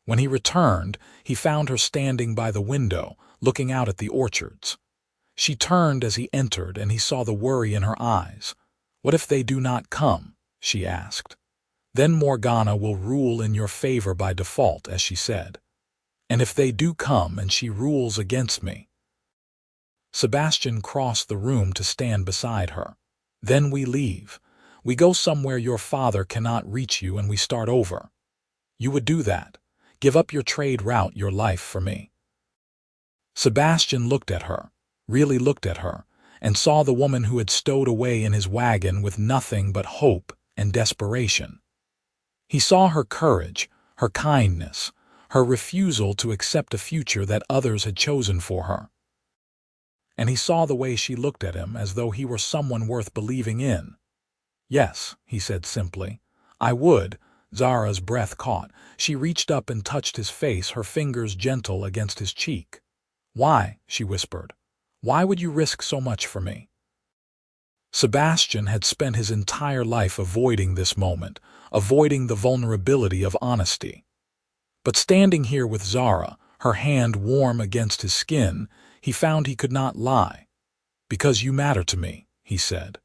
When he returned, he found her standing by the window, looking out at the orchards. She turned as he entered, and he saw the worry in her eyes. What if they do not come? She asked. Then Morgana will rule in your favor by default, as she said. And if they do come and she rules against me? Sebastian crossed the room to stand beside her. Then we leave. We go somewhere your father cannot reach you and we start over. You would do that. Give up your trade route, your life for me. Sebastian looked at her, really looked at her, and saw the woman who had stowed away in his wagon with nothing but hope and desperation. He saw her courage, her kindness, her refusal to accept a future that others had chosen for her. And he saw the way she looked at him as though he were someone worth believing in. Yes, he said simply. I would. Zara's breath caught. She reached up and touched his face, her fingers gentle against his cheek. Why? She whispered. Why would you risk so much for me? Sebastian had spent his entire life avoiding this moment, avoiding the vulnerability of honesty. But standing here with Zara, her hand warm against his skin, he found he could not lie. Because you matter to me, he said.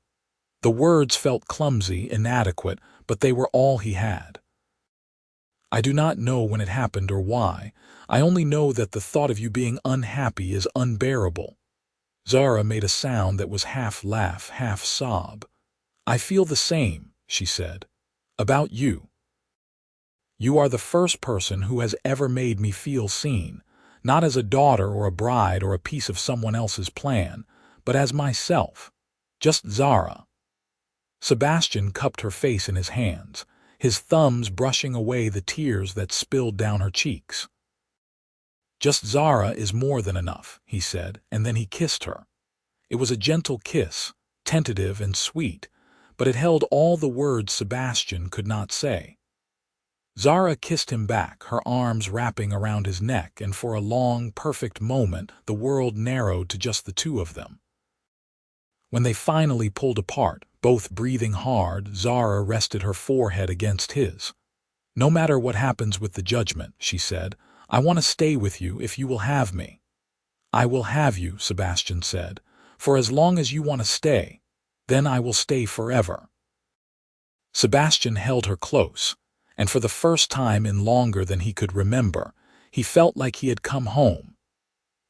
The words felt clumsy, inadequate, but they were all he had. I do not know when it happened or why. I only know that the thought of you being unhappy is unbearable. Zara made a sound that was half laugh, half sob. I feel the same, she said. About you. You are the first person who has ever made me feel seen, not as a daughter or a bride or a piece of someone else's plan, but as myself. Just Zara. Sebastian cupped her face in his hands, his thumbs brushing away the tears that spilled down her cheeks. Just Zara is more than enough, he said, and then he kissed her. It was a gentle kiss, tentative and sweet, but it held all the words Sebastian could not say. Zara kissed him back, her arms wrapping around his neck, and for a long, perfect moment the world narrowed to just the two of them. When they finally pulled apart, both breathing hard, Zara rested her forehead against his. "No matter what happens with the judgment," she said, "I want to stay with you if you will have me." "I will have you," Sebastian said, "for as long as you want to stay, then I will stay forever." Sebastian held her close, and for the first time in longer than he could remember, he felt like he had come home.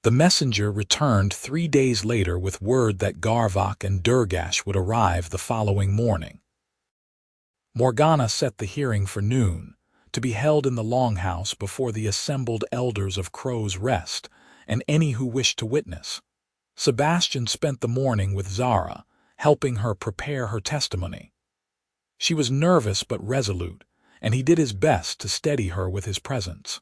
The messenger returned 3 days later with word that Garvak and Durgash would arrive the following morning. Morgana set the hearing for noon, to be held in the longhouse before the assembled elders of Crow's Rest and any who wished to witness. Sebastian spent the morning with Zara, helping her prepare her testimony. She was nervous but resolute, and he did his best to steady her with his presence.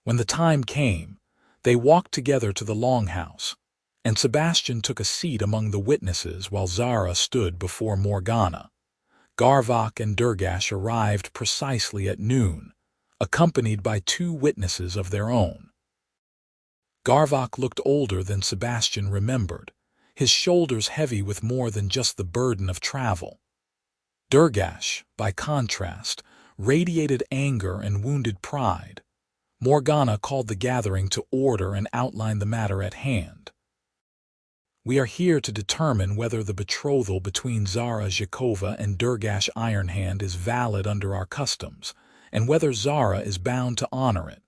When the time came, they walked together to the longhouse, and Sebastian took a seat among the witnesses while Zara stood before Morgana. Garvak and Durgash arrived precisely at noon, accompanied by 2 witnesses of their own. Garvak looked older than Sebastian remembered, his shoulders heavy with more than just the burden of travel. Durgash, by contrast, radiated anger and wounded pride. Morgana called the gathering to order and outlined the matter at hand. "We are here to determine whether the betrothal between Zara Zhikova and Durgash Ironhand is valid under our customs, and whether Zara is bound to honor it.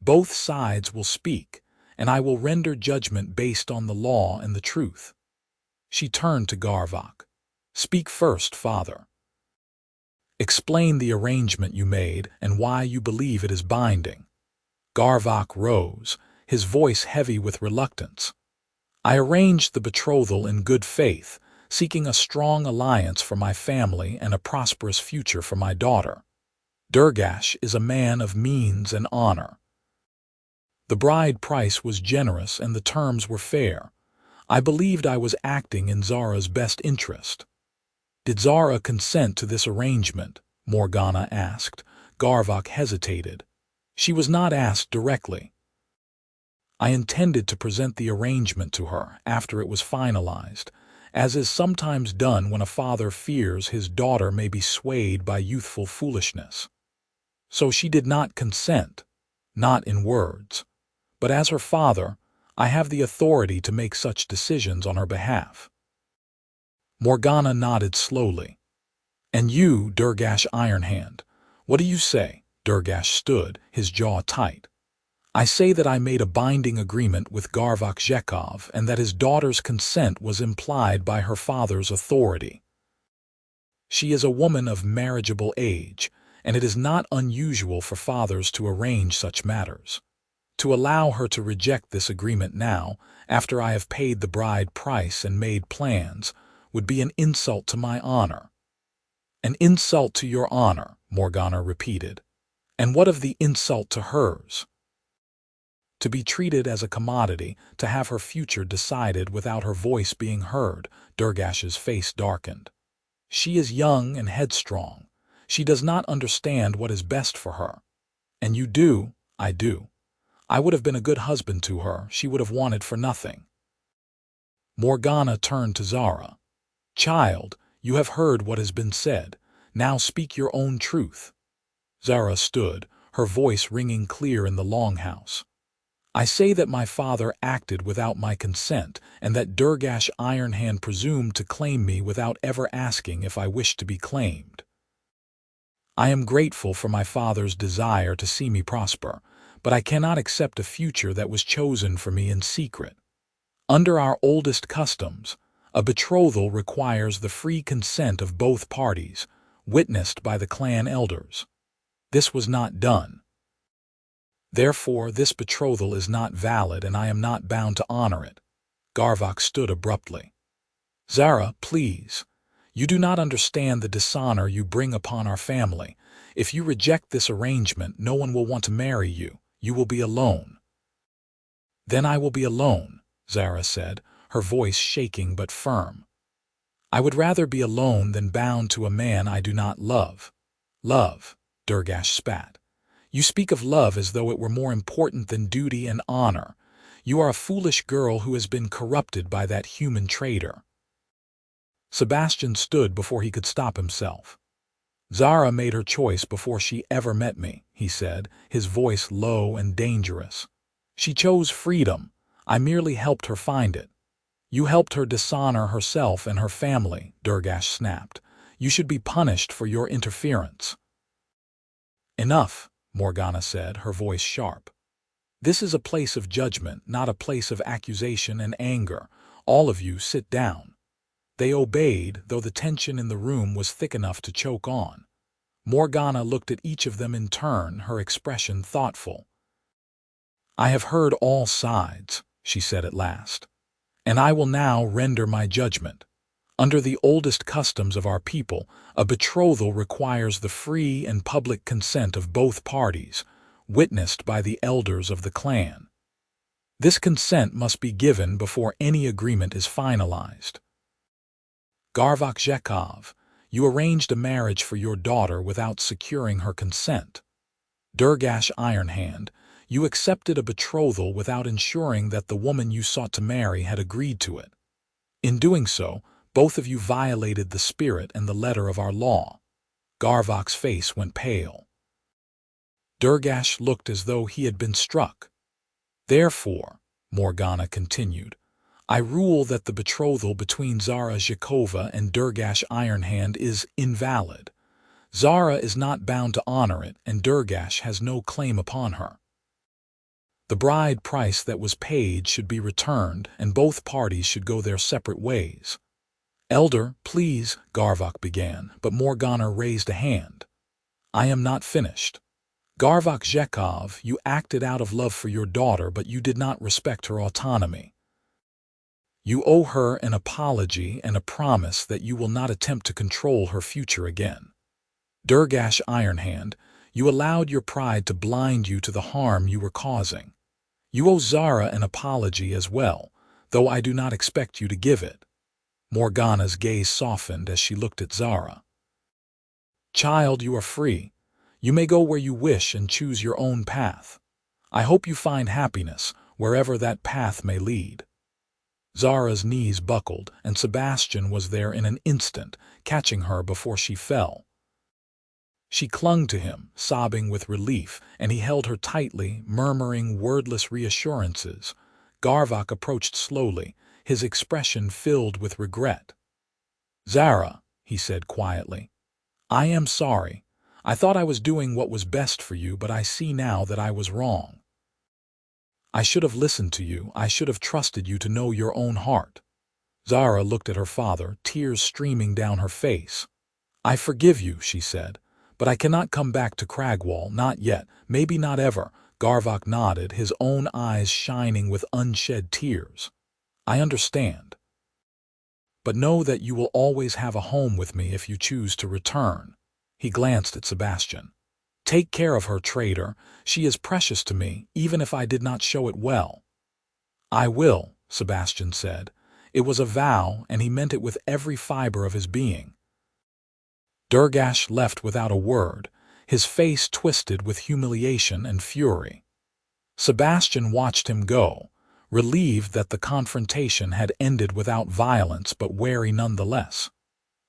Both sides will speak, and I will render judgment based on the law and the truth." She turned to Garvak. "Speak first, father. Explain the arrangement you made and why you believe it is binding." Garvak rose, his voice heavy with reluctance. "I arranged the betrothal in good faith, seeking a strong alliance for my family and a prosperous future for my daughter. Durgash is a man of means and honor. The bride price was generous and the terms were fair. I believed I was acting in Zara's best interest." "Did Zara consent to this arrangement?" Morgana asked. Garvak hesitated. She was not asked directly. "I intended to present the arrangement to her after it was finalized, as is sometimes done when a father fears his daughter may be swayed by youthful foolishness. So she did not consent, not in words. But as her father, I have the authority to make such decisions on her behalf." Morgana nodded slowly. "And you, Durgash Ironhand, what do you say?" Durgash stood, his jaw tight. "I say that I made a binding agreement with Garvak Zhekov and that his daughter's consent was implied by her father's authority. She is a woman of marriageable age, and it is not unusual for fathers to arrange such matters. To allow her to reject this agreement now, after I have paid the bride price and made plans, would be an insult to my honor." "An insult to your honor," Morgana repeated. "And what of the insult to hers?" "To be treated as a commodity, to have her future decided without her voice being heard." Durgash's face darkened. "She is young and headstrong. She does not understand what is best for her. And you do, I do. I would have been a good husband to her, she would have wanted for nothing." Morgana turned to Zara. "Child, you have heard what has been said. Now speak your own truth." Zara stood, her voice ringing clear in the longhouse. "I say that my father acted without my consent, and that Durgash Ironhand presumed to claim me without ever asking if I wished to be claimed. I am grateful for my father's desire to see me prosper, but I cannot accept a future that was chosen for me in secret. Under our oldest customs, a betrothal requires the free consent of both parties, witnessed by the clan elders. This was not done. Therefore, this betrothal is not valid and I am not bound to honor it." Garvak stood abruptly. "Zara, please. You do not understand the dishonor you bring upon our family. If you reject this arrangement, no one will want to marry you. You will be alone." "Then I will be alone," Zara said, her voice shaking but firm. I would rather be alone than bound to a man I do not love. Love, Durgash spat. You speak of love as though it were more important than duty and honor. You are a foolish girl who has been corrupted by that human traitor. Sebastian stood before he could stop himself. Zara made her choice before she ever met me, he said, his voice low and dangerous. She chose freedom. I merely helped her find it. You helped her dishonor herself and her family, Durgash snapped. You should be punished for your interference. Enough, Morgana said, her voice sharp. This is a place of judgment, not a place of accusation and anger. All of you sit down. They obeyed, though the tension in the room was thick enough to choke on. Morgana looked at each of them in turn, her expression thoughtful. I have heard all sides, she said at last, and I will now render my judgment. Under the oldest customs of our people, a betrothal requires the free and public consent of both parties, witnessed by the elders of the clan. This consent must be given before any agreement is finalized. Garvok Zhekov, you arranged a marriage for your daughter without securing her consent. Durgash Ironhand, you accepted a betrothal without ensuring that the woman you sought to marry had agreed to it. In doing so, both of you violated the spirit and the letter of our law. Garvok's face went pale. Durgash looked as though he had been struck. Therefore, Morgana continued, I rule that the betrothal between Zara Zhekova and Durgash Ironhand is invalid. Zara is not bound to honor it, and Durgash has no claim upon her. The bride price that was paid should be returned, and both parties should go their separate ways. Elder, please, Garvok began, but Morgana raised a hand. I am not finished. Garvok Zhekov, you acted out of love for your daughter, but you did not respect her autonomy. You owe her an apology and a promise that you will not attempt to control her future again. Durgash Ironhand, you allowed your pride to blind you to the harm you were causing. You owe Zara an apology as well, though I do not expect you to give it. Morgana's gaze softened as she looked at Zara. Child, you are free. You may go where you wish and choose your own path. I hope you find happiness, wherever that path may lead. Zara's knees buckled, and Sebastian was there in an instant, catching her before she fell. She clung to him, sobbing with relief, and he held her tightly, murmuring wordless reassurances. Garvok approached slowly, his expression filled with regret. Zara, he said quietly, I am sorry. I thought I was doing what was best for you, but I see now that I was wrong. I should have listened to you. I should have trusted you to know your own heart. Zara looked at her father, tears streaming down her face. I forgive you, she said, but I cannot come back to Cragwall, not yet, maybe not ever. Garvok nodded, his own eyes shining with unshed tears. I understand. But know that you will always have a home with me if you choose to return. He glanced at Sebastian. Take care of her, traitor. She is precious to me, even if I did not show it well. I will, Sebastian said. It was a vow, and he meant it with every fiber of his being. Durgash left without a word, his face twisted with humiliation and fury. Sebastian watched him go, relieved that the confrontation had ended without violence, but wary nonetheless.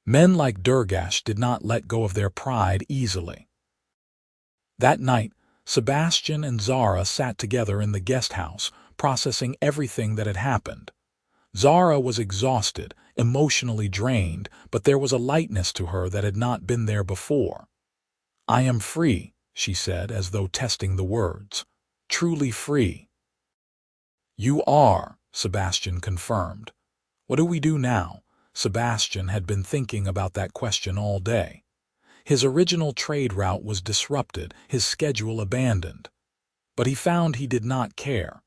Men like Durgash did not let go of their pride easily. That night, Sebastian and Zara sat together in the guest house, processing everything that had happened. Zara was exhausted, emotionally drained, but there was a lightness to her that had not been there before. I am free, she said, as though testing the words. Truly free. You are, Sebastian confirmed. What do we do now? Sebastian had been thinking about that question all day. His original trade route was disrupted, his schedule abandoned. But he found he did not care.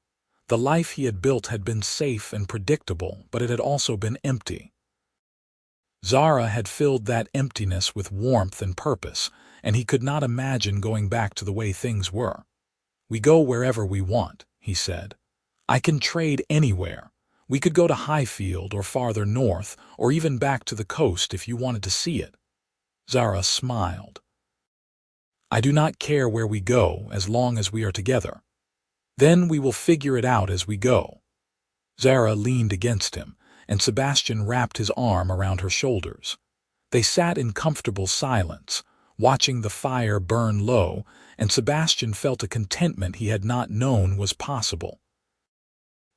The life he had built had been safe and predictable, but it had also been empty. Zara had filled that emptiness with warmth and purpose, and he could not imagine going back to the way things were. We go wherever we want, he said. I can trade anywhere. We could go to Highfield or farther north, or even back to the coast if you wanted to see it. Zara smiled. I do not care where we go as long as we are together. Then we will figure it out as we go. Zara leaned against him, and Sebastian wrapped his arm around her shoulders. They sat in comfortable silence, watching the fire burn low, and Sebastian felt a contentment he had not known was possible.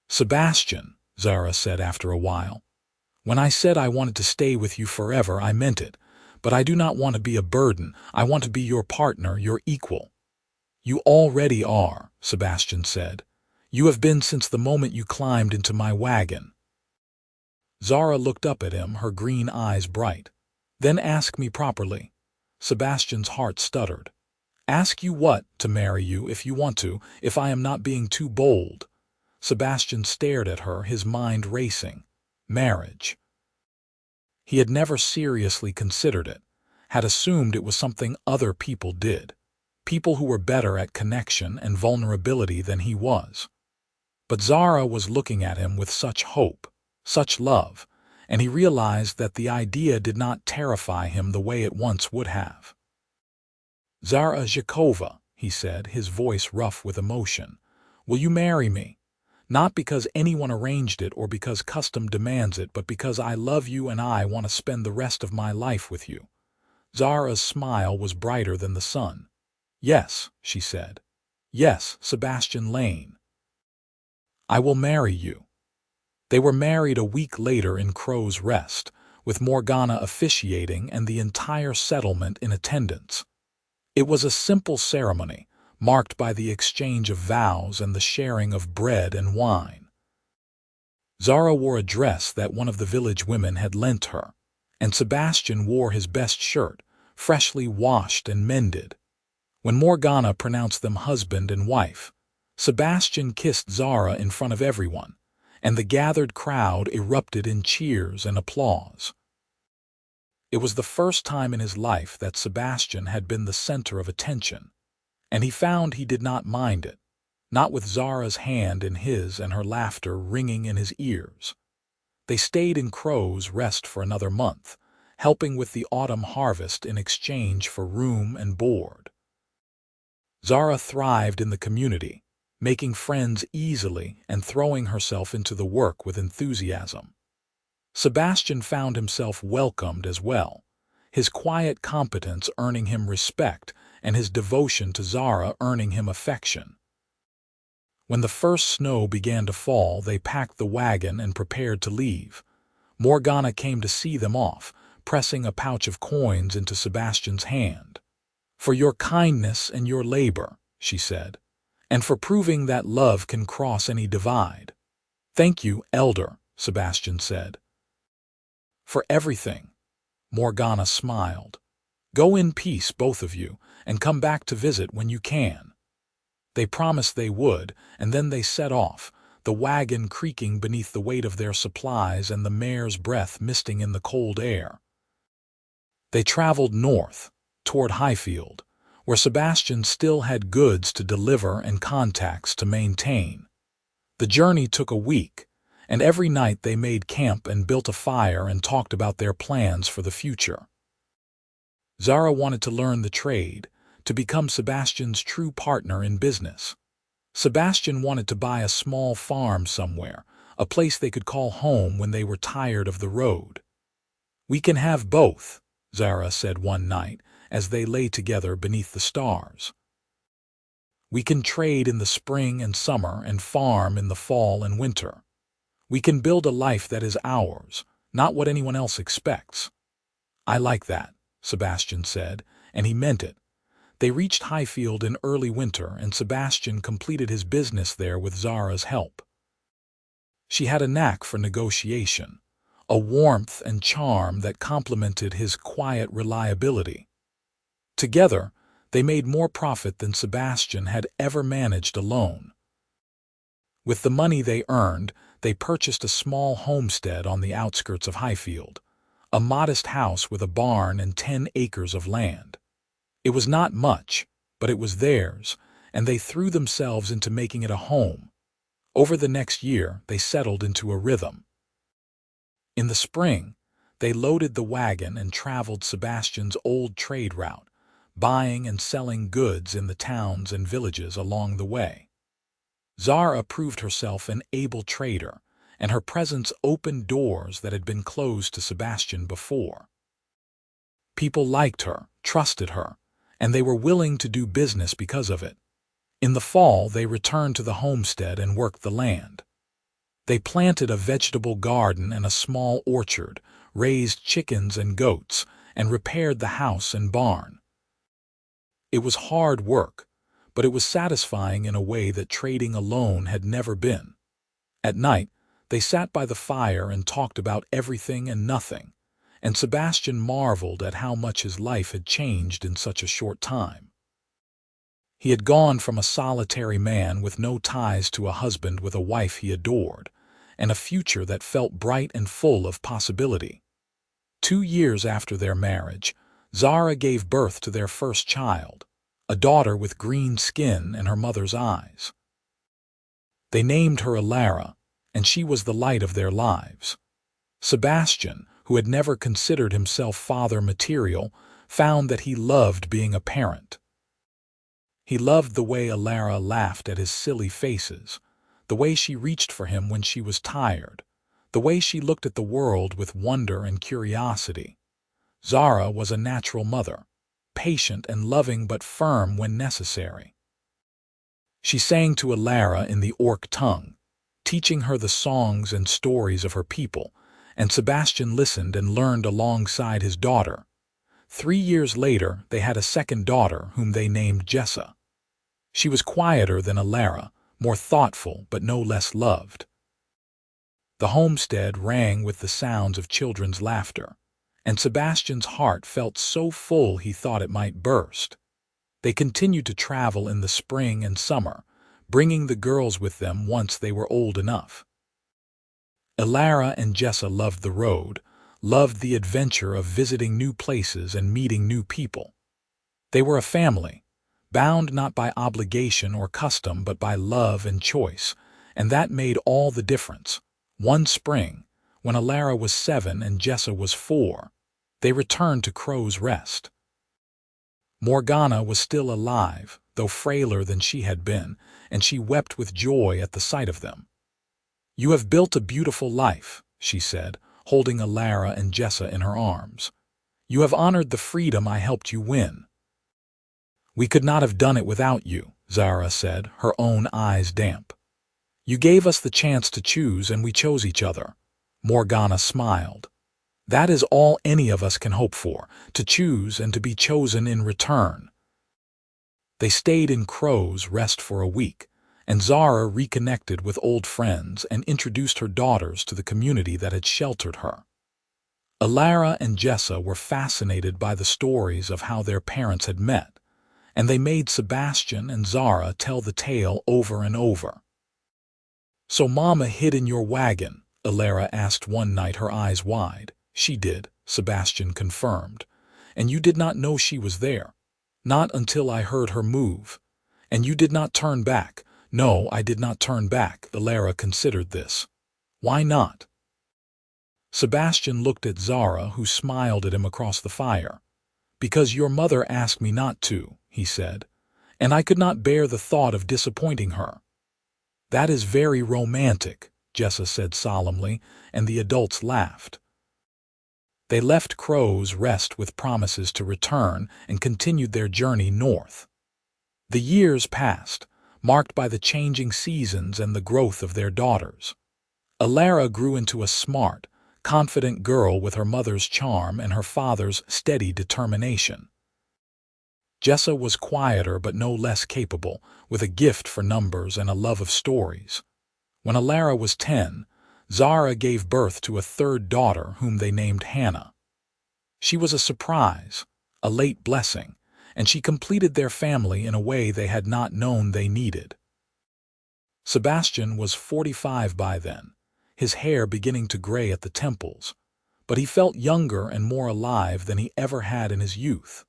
Sebastian, Zara said after a while, when I said I wanted to stay with you forever, I meant it, but I do not want to be a burden. I want to be your partner, your equal. You already are, Sebastian said. You have been since the moment you climbed into my wagon. Zara looked up at him, her green eyes bright. Then ask me properly. Sebastian's heart stuttered. Ask you what, to marry you if you want to, if I am not being too bold. Sebastian stared at her, his mind racing. Marriage. He had never seriously considered it, had assumed it was something other people did, people who were better at connection and vulnerability than he was. But Zara was looking at him with such hope, such love, and he realized that the idea did not terrify him the way it once would have. Zara Zhikova, he said, his voice rough with emotion, will you marry me? Not because anyone arranged it or because custom demands it, but because I love you and I want to spend the rest of my life with you. Zara's smile was brighter than the sun. Yes, she said. Yes, Sebastian Lane. I will marry you. They were married a week later in Crow's Rest, with Morgana officiating and the entire settlement in attendance. It was a simple ceremony, marked by the exchange of vows and the sharing of bread and wine. Zara wore a dress that one of the village women had lent her, and Sebastian wore his best shirt, freshly washed and mended. When Morgana pronounced them husband and wife, Sebastian kissed Zara in front of everyone, and the gathered crowd erupted in cheers and applause. It was the first time in his life that Sebastian had been the center of attention, and he found he did not mind it, not with Zara's hand in his and her laughter ringing in his ears. They stayed in Crow's Rest for another month, helping with the autumn harvest in exchange for room and board. Zara thrived in the community, making friends easily and throwing herself into the work with enthusiasm. Sebastian found himself welcomed as well, his quiet competence earning him respect and his devotion to Zara earning him affection. When the first snow began to fall, they packed the wagon and prepared to leave. Morgana came to see them off, pressing a pouch of coins into Sebastian's hand. For your kindness and your labor, she said, and for proving that love can cross any divide. Thank you, Elder, Sebastian said. For everything, Morgana smiled. Go in peace, both of you, and come back to visit when you can. They promised they would, and then they set off, the wagon creaking beneath the weight of their supplies and the mare's breath misting in the cold air. They traveled north, toward Highfield, where Sebastian still had goods to deliver and contacts to maintain. The journey took a week, and every night they made camp and built a fire and talked about their plans for the future. Zara wanted to learn the trade, to become Sebastian's true partner in business. Sebastian wanted to buy a small farm somewhere, a place they could call home when they were tired of the road. We can have both, Zara said one night as they lay together beneath the stars. We can trade in the spring and summer and farm in the fall and winter. We can build a life that is ours, not what anyone else expects. I like that, Sebastian said, and he meant it. They reached Highfield in early winter, and Sebastian completed his business there with Zara's help. She had a knack for negotiation, a warmth and charm that complemented his quiet reliability. Together, they made more profit than Sebastian had ever managed alone. With the money they earned, they purchased a small homestead on the outskirts of Highfield, a modest house with a barn and 10 acres of land. It was not much, but it was theirs, and they threw themselves into making it a home Over the next year, they settled into a rhythm. In the spring, they loaded the wagon and traveled Sebastian's old trade route, buying and selling goods in the towns and villages along the way. Zara proved herself an able trader, and her presence opened doors that had been closed to Sebastian before. People liked her, trusted her, and they were willing to do business because of it. In the fall, they returned to the homestead and worked the land. They planted a vegetable garden and a small orchard, raised chickens and goats, and repaired the house and barn. It was hard work, but it was satisfying in a way that trading alone had never been. At night, they sat by the fire and talked about everything and nothing, and Sebastian marveled at how much his life had changed in such a short time. He had gone from a solitary man with no ties to a husband with a wife he adored, and a future that felt bright and full of possibility. 2 years after their marriage, Zara gave birth to their first child, a daughter with green skin and her mother's eyes. They named her Alara, and she was the light of their lives. Sebastian, who had never considered himself father material, found that he loved being a parent. He loved the way Alara laughed at his silly faces, the way she reached for him when she was tired, the way she looked at the world with wonder and curiosity. Zara was a natural mother, patient and loving but firm when necessary. She sang to Alara in the Orc tongue, teaching her the songs and stories of her people, and Sebastian listened and learned alongside his daughter. 3 years later, they had a second daughter whom they named Jessa. She was quieter than Alara, more thoughtful but no less loved. The homestead rang with the sounds of children's laughter, and Sebastian's heart felt so full he thought it might burst. They continued to travel in the spring and summer, bringing the girls with them once they were old enough. Alara and Jessa loved the road, loved the adventure of visiting new places and meeting new people. They were a family, bound not by obligation or custom but by love and choice, and that made all the difference. One spring, when Alara was 7 and Jessa was 4, they returned to Crow's Rest. Morgana was still alive, though frailer than she had been, and she wept with joy at the sight of them. "You have built a beautiful life," she said, holding Alara and Jessa in her arms. "You have honored the freedom I helped you win." "We could not have done it without you," Zara said, her own eyes damp. "You gave us the chance to choose and we chose each other." Morgana smiled. "That is all any of us can hope for, to choose and to be chosen in return." They stayed in Crow's Rest for a week, and Zara reconnected with old friends and introduced her daughters to the community that had sheltered her. Alara and Jessa were fascinated by the stories of how their parents had met, and they made Sebastian and Zara tell the tale over and over. "So Mama hid in your wagon?" Alara asked one night, her eyes wide. "She did," Sebastian confirmed. "And you did not know she was there?" "Not until I heard her move." "And you did not turn back?" "No, I did not turn back." Alara considered this. "Why not?" Sebastian looked at Zara, who smiled at him across the fire. "Because your mother asked me not to," he said, "and I could not bear the thought of disappointing her." "That is very romantic," Jessa said solemnly, and the adults laughed. They left Crow's Rest with promises to return and continued their journey north. The years passed, marked by the changing seasons and the growth of their daughters. Alara grew into a smart, confident girl with her mother's charm and her father's steady determination. Jessa was quieter but no less capable, with a gift for numbers and a love of stories. When Alara was 10, Zara gave birth to a third daughter whom they named Hannah. She was a surprise, a late blessing, and she completed their family in a way they had not known they needed. Sebastian was 45 by then, his hair beginning to gray at the temples, but he felt younger and more alive than he ever had in his youth.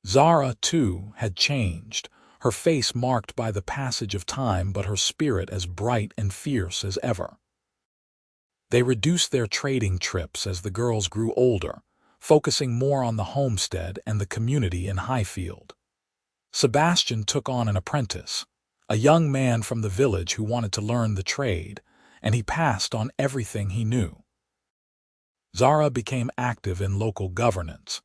Zara, too, had changed, her face marked by the passage of time but her spirit as bright and fierce as ever. They reduced their trading trips as the girls grew older, focusing more on the homestead and the community in Highfield. Sebastian took on an apprentice, a young man from the village who wanted to learn the trade, and he passed on everything he knew. Zara became active in local governance,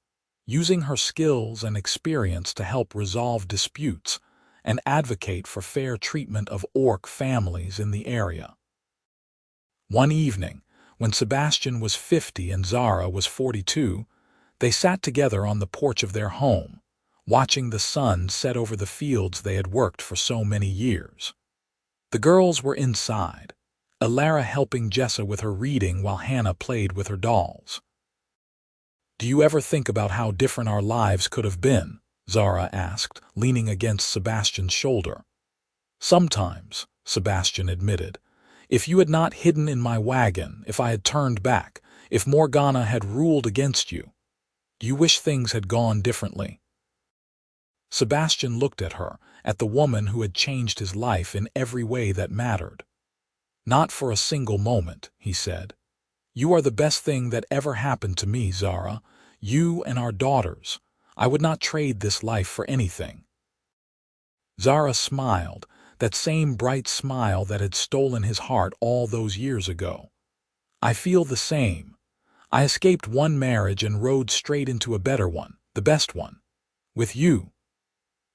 using her skills and experience to help resolve disputes and advocate for fair treatment of orc families in the area. One evening, when Sebastian was 50 and Zara was 42, they sat together on the porch of their home, watching the sun set over the fields they had worked for so many years. The girls were inside, Alara helping Jessa with her reading while Hannah played with her dolls. "Do you ever think about how different our lives could have been?" Zara asked, leaning against Sebastian's shoulder. "Sometimes," Sebastian admitted. "If you had not hidden in my wagon, if I had turned back, if Morgana had ruled against you, do you wish things had gone differently?" Sebastian looked at her, at the woman who had changed his life in every way that mattered. "Not for a single moment," he said. "You are the best thing that ever happened to me, Zara. You and our daughters. I would not trade this life for anything." Zara smiled, that same bright smile that had stolen his heart all those years ago. "I feel the same. I escaped one marriage and rode straight into a better one, the best one. With you."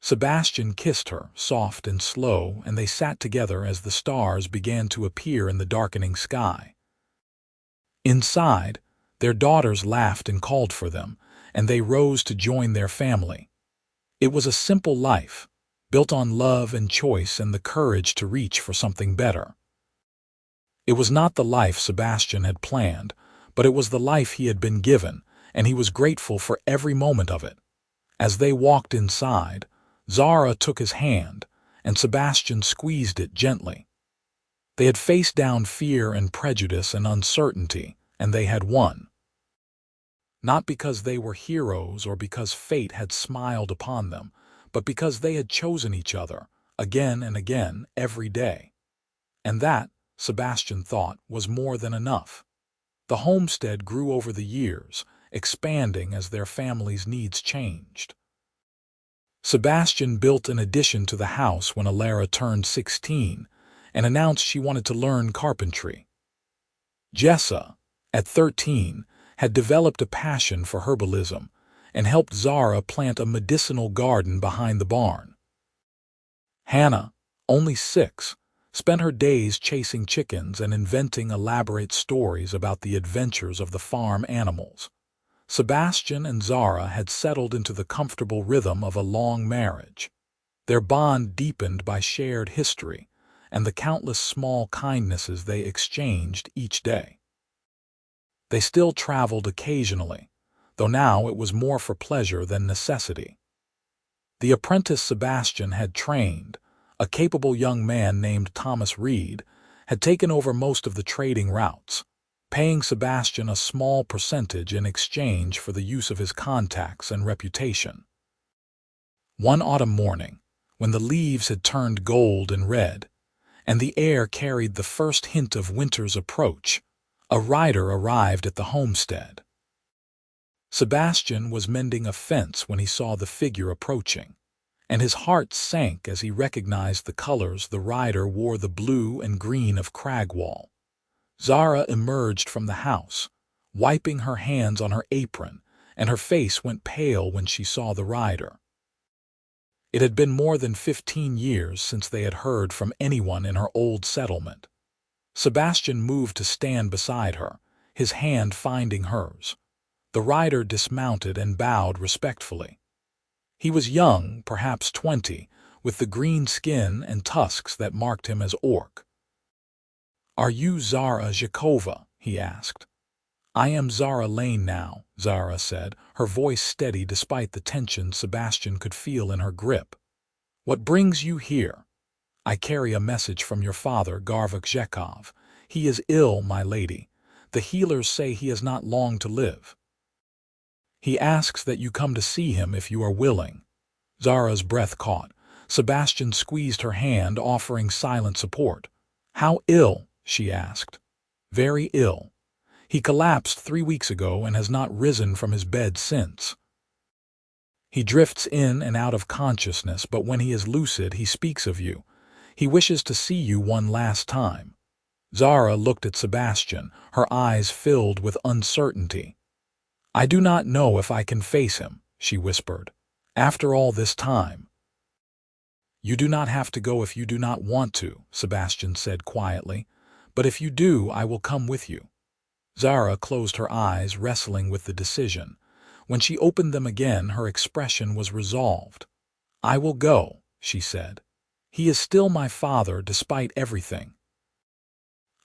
Sebastian kissed her, soft and slow, and they sat together as the stars began to appear in the darkening sky. Inside, their daughters laughed and called for them, and they rose to join their family. It was a simple life, built on love and choice and the courage to reach for something better. It was not the life Sebastian had planned, but it was the life he had been given, and he was grateful for every moment of it. As they walked inside, Zara took his hand, and Sebastian squeezed it gently. They had faced down fear and prejudice and uncertainty, and they had won. Not because they were heroes or because fate had smiled upon them, but because they had chosen each other, again and again, every day. And that, Sebastian thought, was more than enough. The homestead grew over the years, expanding as their family's needs changed. Sebastian built an addition to the house when Alara turned 16 and announced she wanted to learn carpentry. Jessa, at 13, had developed a passion for herbalism and helped Zara plant a medicinal garden behind the barn. Hannah, only 6, spent her days chasing chickens and inventing elaborate stories about the adventures of the farm animals. Sebastian and Zara had settled into the comfortable rhythm of a long marriage. Their bond deepened by shared history and the countless small kindnesses they exchanged each day. They still traveled occasionally, though now it was more for pleasure than necessity. The apprentice Sebastian had trained, a capable young man named Thomas Reed, had taken over most of the trading routes, paying Sebastian a small percentage in exchange for the use of his contacts and reputation. One autumn morning, when the leaves had turned gold and red, and the air carried the first hint of winter's approach, a rider arrived at the homestead. Sebastian was mending a fence when he saw the figure approaching, and his heart sank as he recognized the colors the rider wore, the blue and green of Cragwall. Zara emerged from the house, wiping her hands on her apron, and her face went pale when she saw the rider. It had been more than 15 years since they had heard from anyone in her old settlement. Sebastian moved to stand beside her, his hand finding hers. The rider dismounted and bowed respectfully. He was young, perhaps 20, with the green skin and tusks that marked him as orc. "Are you Zara Jakova?" he asked. "I am Zara Lane now," Zara said, her voice steady despite the tension Sebastian could feel in her grip. "What brings you here?" "I carry a message from your father, Garvuk Zhekov. He is ill, my lady. The healers say he has not long to live. He asks that you come to see him if you are willing." Zara's breath caught. Sebastian squeezed her hand, offering silent support. "How ill?" she asked. "Very ill. He collapsed 3 weeks ago and has not risen from his bed since. He drifts in and out of consciousness, but when he is lucid, he speaks of you. He wishes to see you one last time." Zara looked at Sebastian, her eyes filled with uncertainty. "I do not know if I can face him," she whispered. "After all this time." "You do not have to go if you do not want to," Sebastian said quietly. "But if you do, I will come with you." Zara closed her eyes, wrestling with the decision. When she opened them again, her expression was resolved. "I will go," she said. "He is still my father despite everything.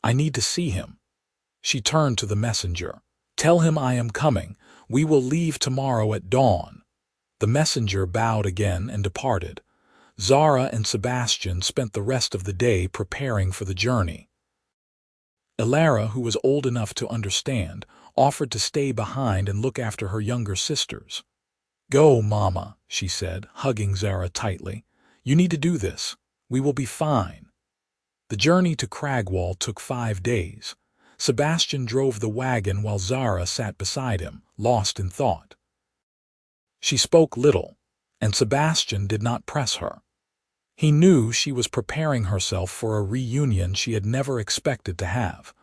I need to see him." She turned to the messenger. "Tell him I am coming. We will leave tomorrow at dawn." The messenger bowed again and departed. Zara and Sebastian spent the rest of the day preparing for the journey. Ilara, who was old enough to understand, offered to stay behind and look after her younger sisters. "Go, Mama," she said, hugging Zara tightly. "You need to do this. We will be fine." The journey to Cragwall took 5 days. Sebastian drove the wagon while Zara sat beside him, lost in thought. She spoke little, and Sebastian did not press her. He knew she was preparing herself for a reunion she had never expected to have.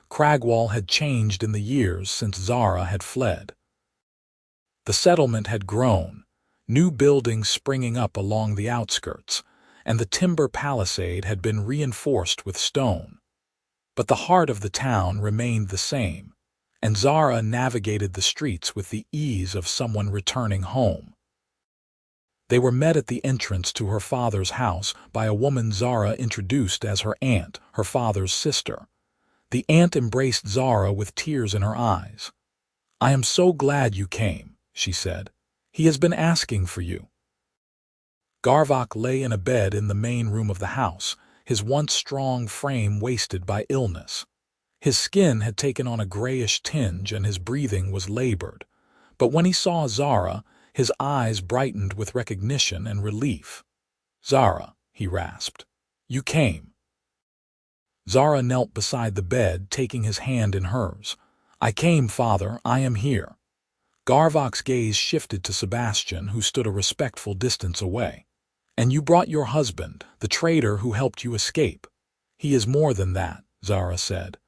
Cragwall had changed in the years since Zara had fled. The settlement had grown, new buildings springing up along the outskirts, and the timber palisade had been reinforced with stone. But the heart of the town remained the same, and Zara navigated the streets with the ease of someone returning home. They were met at the entrance to her father's house by a woman Zara introduced as her aunt, her father's sister. The aunt embraced Zara with tears in her eyes. "I am so glad you came," she said. "He has been asking for you." Garvok lay in a bed in the main room of the house, his once strong frame wasted by illness. His skin had taken on a grayish tinge and his breathing was labored. But when he saw Zara, his eyes brightened with recognition and relief. "Zara," he rasped, "you came." Zara knelt beside the bed, taking his hand in hers. "I came, father, I am here." Garvok's gaze shifted to Sebastian, who stood a respectful distance away. "And you brought your husband, the traitor who helped you escape." "He is more than that," Zara said.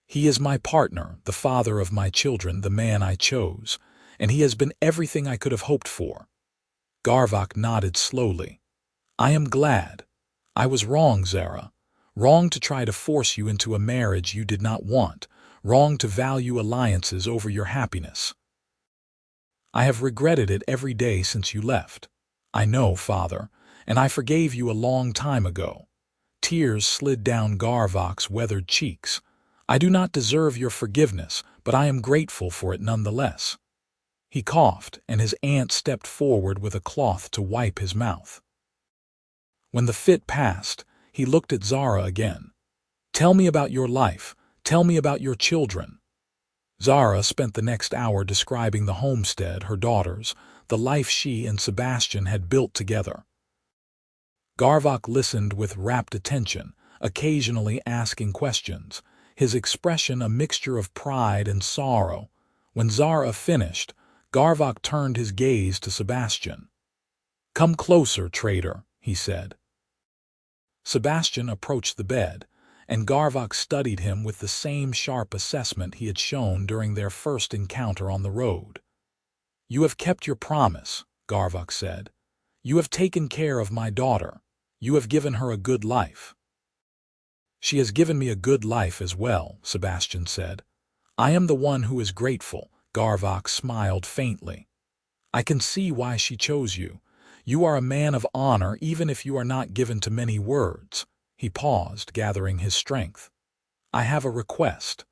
"He is my partner, the father of my children, the man I chose, and he has been everything I could have hoped for." Garvok nodded slowly. "I am glad. I was wrong, Zara. Wrong to try to force you into a marriage you did not want. Wrong to value alliances over your happiness. I have regretted it every day since you left. I know, father, and I forgave you a long time ago." Tears slid down Garvok's weathered cheeks. "I do not deserve your forgiveness, but I am grateful for it nonetheless." He coughed, and his aunt stepped forward with a cloth to wipe his mouth. When the fit passed, he looked at Zara again. "Tell me about your life. Tell me about your children." Zara spent the next hour describing the homestead, her daughters, the life she and Sebastian had built together. Garvok listened with rapt attention, occasionally asking questions, his expression a mixture of pride and sorrow. When Zara finished, Garvok turned his gaze to Sebastian. "Come closer, traitor," he said. Sebastian approached the bed, and Garvok studied him with the same sharp assessment he had shown during their first encounter on the road. "You have kept your promise," Garvok said. "You have taken care of my daughter. You have given her a good life." "She has given me a good life as well," Sebastian said. "I am the one who is grateful." Garvok smiled faintly. "I can see why she chose you. You are a man of honor even if you are not given to many words." He paused, gathering his strength. "I have a request.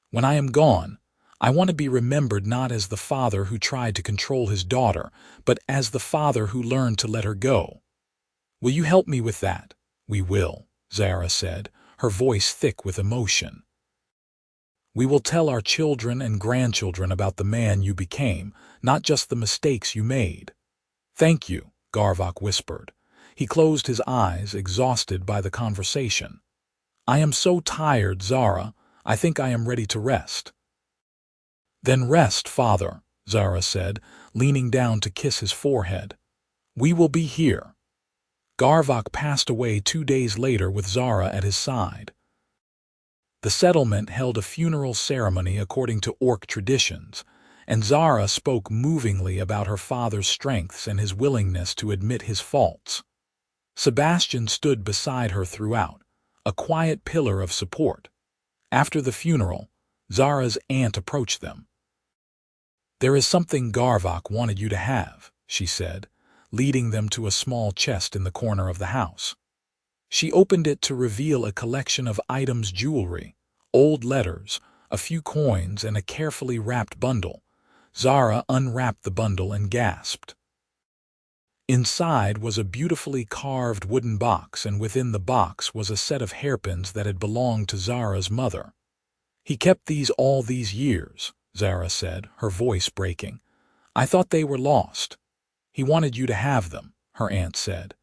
When I am gone, I want to be remembered not as the father who tried to control his daughter, but as the father who learned to let her go. Will you help me with that?" "We will," Zara said, her voice thick with emotion. "We will tell our children and grandchildren about the man you became, not just the mistakes you made." "Thank you," Garvok whispered. He closed his eyes, exhausted by the conversation. I am so tired, Zara. I think I am ready to rest. Then rest, father, Zara said, leaning down to kiss his forehead. We will be here. Garvok passed away 2 days later with Zara at his side. The settlement held a funeral ceremony according to Orc traditions, and Zara spoke movingly about her father's strengths and his willingness to admit his faults. Sebastian stood beside her throughout, a quiet pillar of support. After the funeral, Zara's aunt approached them. There is something Garvok wanted you to have, she said, leading them to a small chest in the corner of the house. She opened it to reveal a collection of items: jewelry, old letters, a few coins, and a carefully wrapped bundle. Zara unwrapped the bundle and gasped. Inside was a beautifully carved wooden box, and within the box was a set of hairpins that had belonged to Zara's mother. He kept these all these years, Zara said, her voice breaking. I thought they were lost. He wanted you to have them, her aunt said.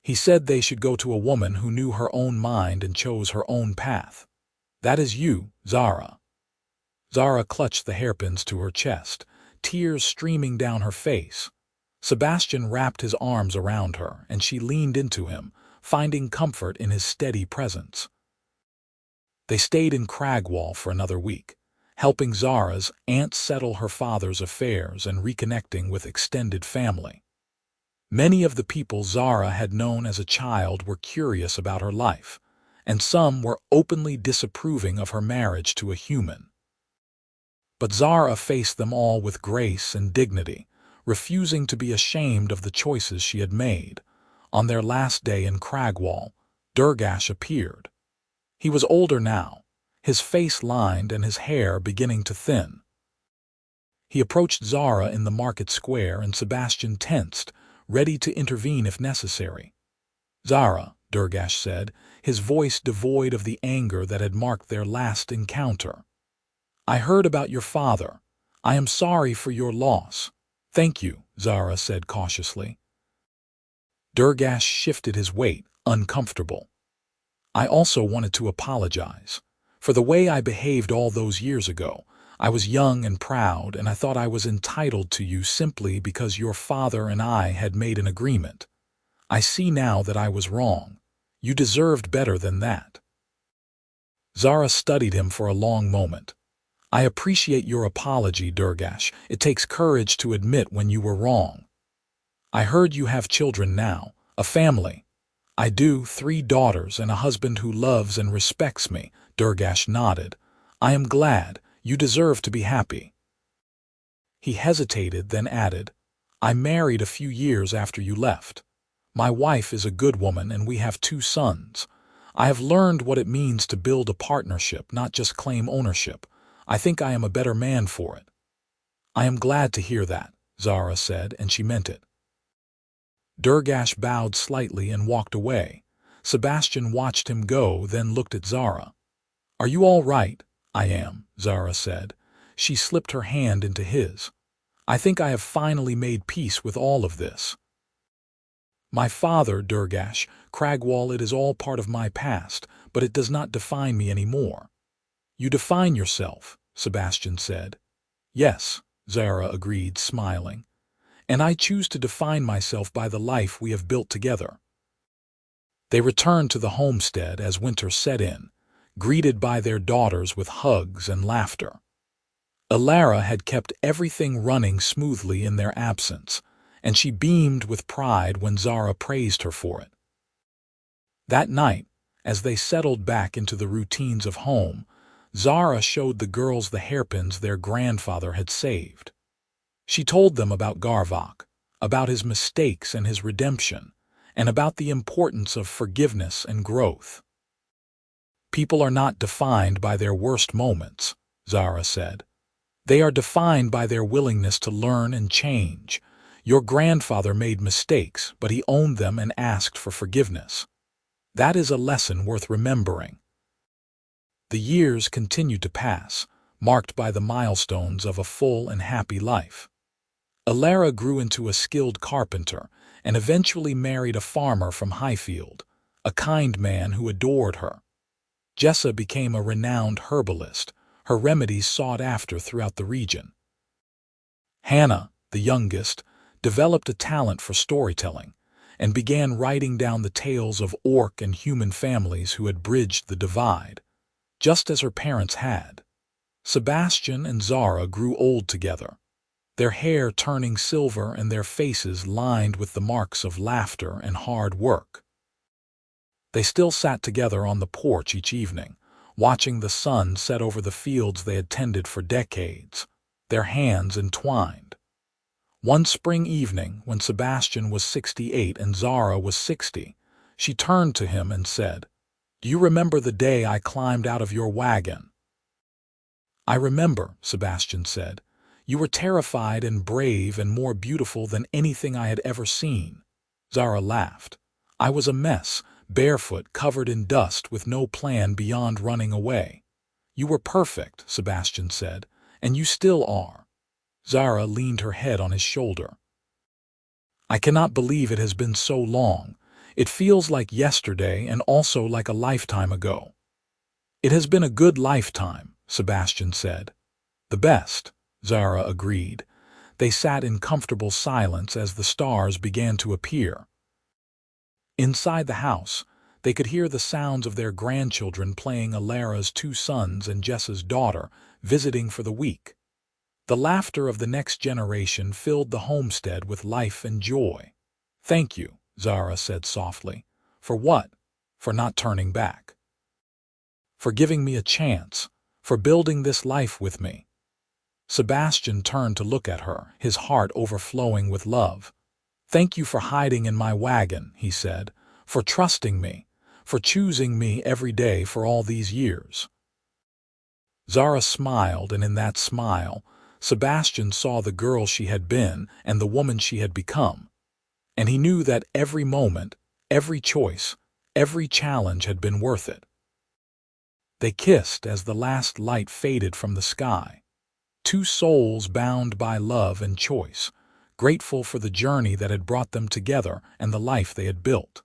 He said they should go to a woman who knew her own mind and chose her own path. That is you, Zara. Zara clutched the hairpins to her chest, tears streaming down her face. Sebastian wrapped his arms around her, and she leaned into him, finding comfort in his steady presence. They stayed in Cragwall for another week, helping Zara's aunt settle her father's affairs and reconnecting with extended family. Many of the people Zara had known as a child were curious about her life, and some were openly disapproving of her marriage to a human. But Zara faced them all with grace and dignity, refusing to be ashamed of the choices she had made. On their last day in Cragwall, Durgash appeared. He was older now, his face lined and his hair beginning to thin. He approached Zara in the market square, and Sebastian tensed, ready to intervene if necessary. Zara, Durgash said, his voice devoid of the anger that had marked their last encounter. I heard about your father. I am sorry for your loss. Thank you, Zara said cautiously. Durgash shifted his weight, uncomfortable. I also wanted to apologize. For the way I behaved all those years ago. I was young and proud, and I thought I was entitled to you simply because your father and I had made an agreement. I see now that I was wrong. You deserved better than that. Zara studied him for a long moment. I appreciate your apology, Durgash. It takes courage to admit when you were wrong. I heard you have children now, a family. I do, 3 daughters and a husband who loves and respects me, Durgash nodded. I am glad. You deserve to be happy. He hesitated, then added, I married a few years after you left. My wife is a good woman and we have 2 sons. I have learned what it means to build a partnership, not just claim ownership. I think I am a better man for it. I am glad to hear that, Zara said, and she meant it. Durgash bowed slightly and walked away. Sebastian watched him go, then looked at Zara. Are you all right? I am, Zara said. She slipped her hand into his. I think I have finally made peace with all of this. My father, Durgash, Cragwall, it is all part of my past, but it does not define me anymore. You define yourself, Sebastian said. Yes, Zara agreed, smiling. And I choose to define myself by the life we have built together. They returned to the homestead as winter set in, greeted by their daughters with hugs and laughter. Alara had kept everything running smoothly in their absence, and she beamed with pride when Zara praised her for it. That night, as they settled back into the routines of home, Zara showed the girls the hairpins their grandfather had saved. She told them about Garvok, about his mistakes and his redemption, and about the importance of forgiveness and growth. People are not defined by their worst moments, Zara said. They are defined by their willingness to learn and change. Your grandfather made mistakes, but he owned them and asked for forgiveness. That is a lesson worth remembering. The years continued to pass, marked by the milestones of a full and happy life. Alara grew into a skilled carpenter and eventually married a farmer from Highfield, a kind man who adored her. Jessa became a renowned herbalist, her remedies sought after throughout the region. Hannah, the youngest, developed a talent for storytelling and began writing down the tales of orc and human families who had bridged the divide, just as her parents had. Sebastian and Zara grew old together, their hair turning silver and their faces lined with the marks of laughter and hard work. They still sat together on the porch each evening, watching the sun set over the fields they had tended for decades, their hands entwined. One spring evening, when Sebastian was 68 and Zara was 60, she turned to him and said, "Do you remember the day I climbed out of your wagon?" "I remember," Sebastian said. "You were terrified and brave and more beautiful than anything I had ever seen." Zara laughed. "I was a mess, barefoot, covered in dust, with no plan beyond running away." "You were perfect," Sebastian said, "and you still are." Zara leaned her head on his shoulder. "I cannot believe it has been so long. It feels like yesterday and also like a lifetime ago." "It has been a good lifetime," Sebastian said. "The best," Zara agreed. They sat in comfortable silence as the stars began to appear. Inside the house, they could hear the sounds of their grandchildren playing, Alara's 2 sons and Jessa's daughter, visiting for the week. The laughter of the next generation filled the homestead with life and joy. "Thank you," Zara said softly. "For what?" "For not turning back. For giving me a chance. For building this life with me." Sebastian turned to look at her, his heart overflowing with love. "Thank you for hiding in my wagon," he said, "for trusting me, for choosing me every day for all these years." Zara smiled, and in that smile, Sebastian saw the girl she had been and the woman she had become, and he knew that every moment, every choice, every challenge had been worth it. They kissed as the last light faded from the sky, 2 souls bound by love and choice, grateful for the journey that had brought them together and the life they had built.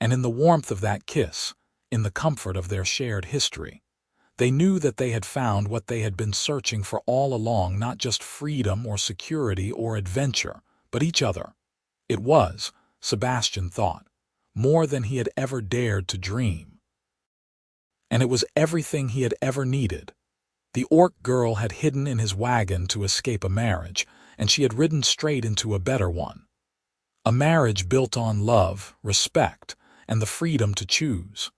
And in the warmth of that kiss, in the comfort of their shared history, they knew that they had found what they had been searching for all along, not just freedom or security or adventure, but each other. It was, Sebastian thought, more than he had ever dared to dream. And it was everything he had ever needed. The orc girl had hidden in his wagon to escape a marriage, and she had ridden straight into a better one. A marriage built on love, respect, and the freedom to choose.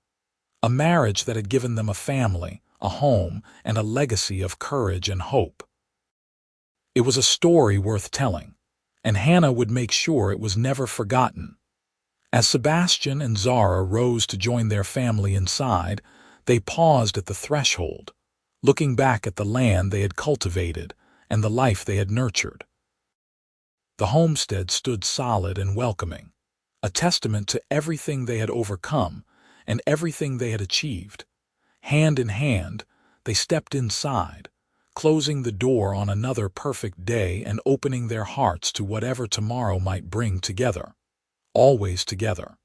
A marriage that had given them a family, a home, and a legacy of courage and hope. It was a story worth telling, and Hannah would make sure it was never forgotten. As Sebastian and Zara rose to join their family inside, they paused at the threshold, looking back at the land they had cultivated and the life they had nurtured. The homestead stood solid and welcoming, a testament to everything they had overcome and everything they had achieved. Hand in hand, they stepped inside, closing the door on another perfect day and opening their hearts to whatever tomorrow might bring together. Always together.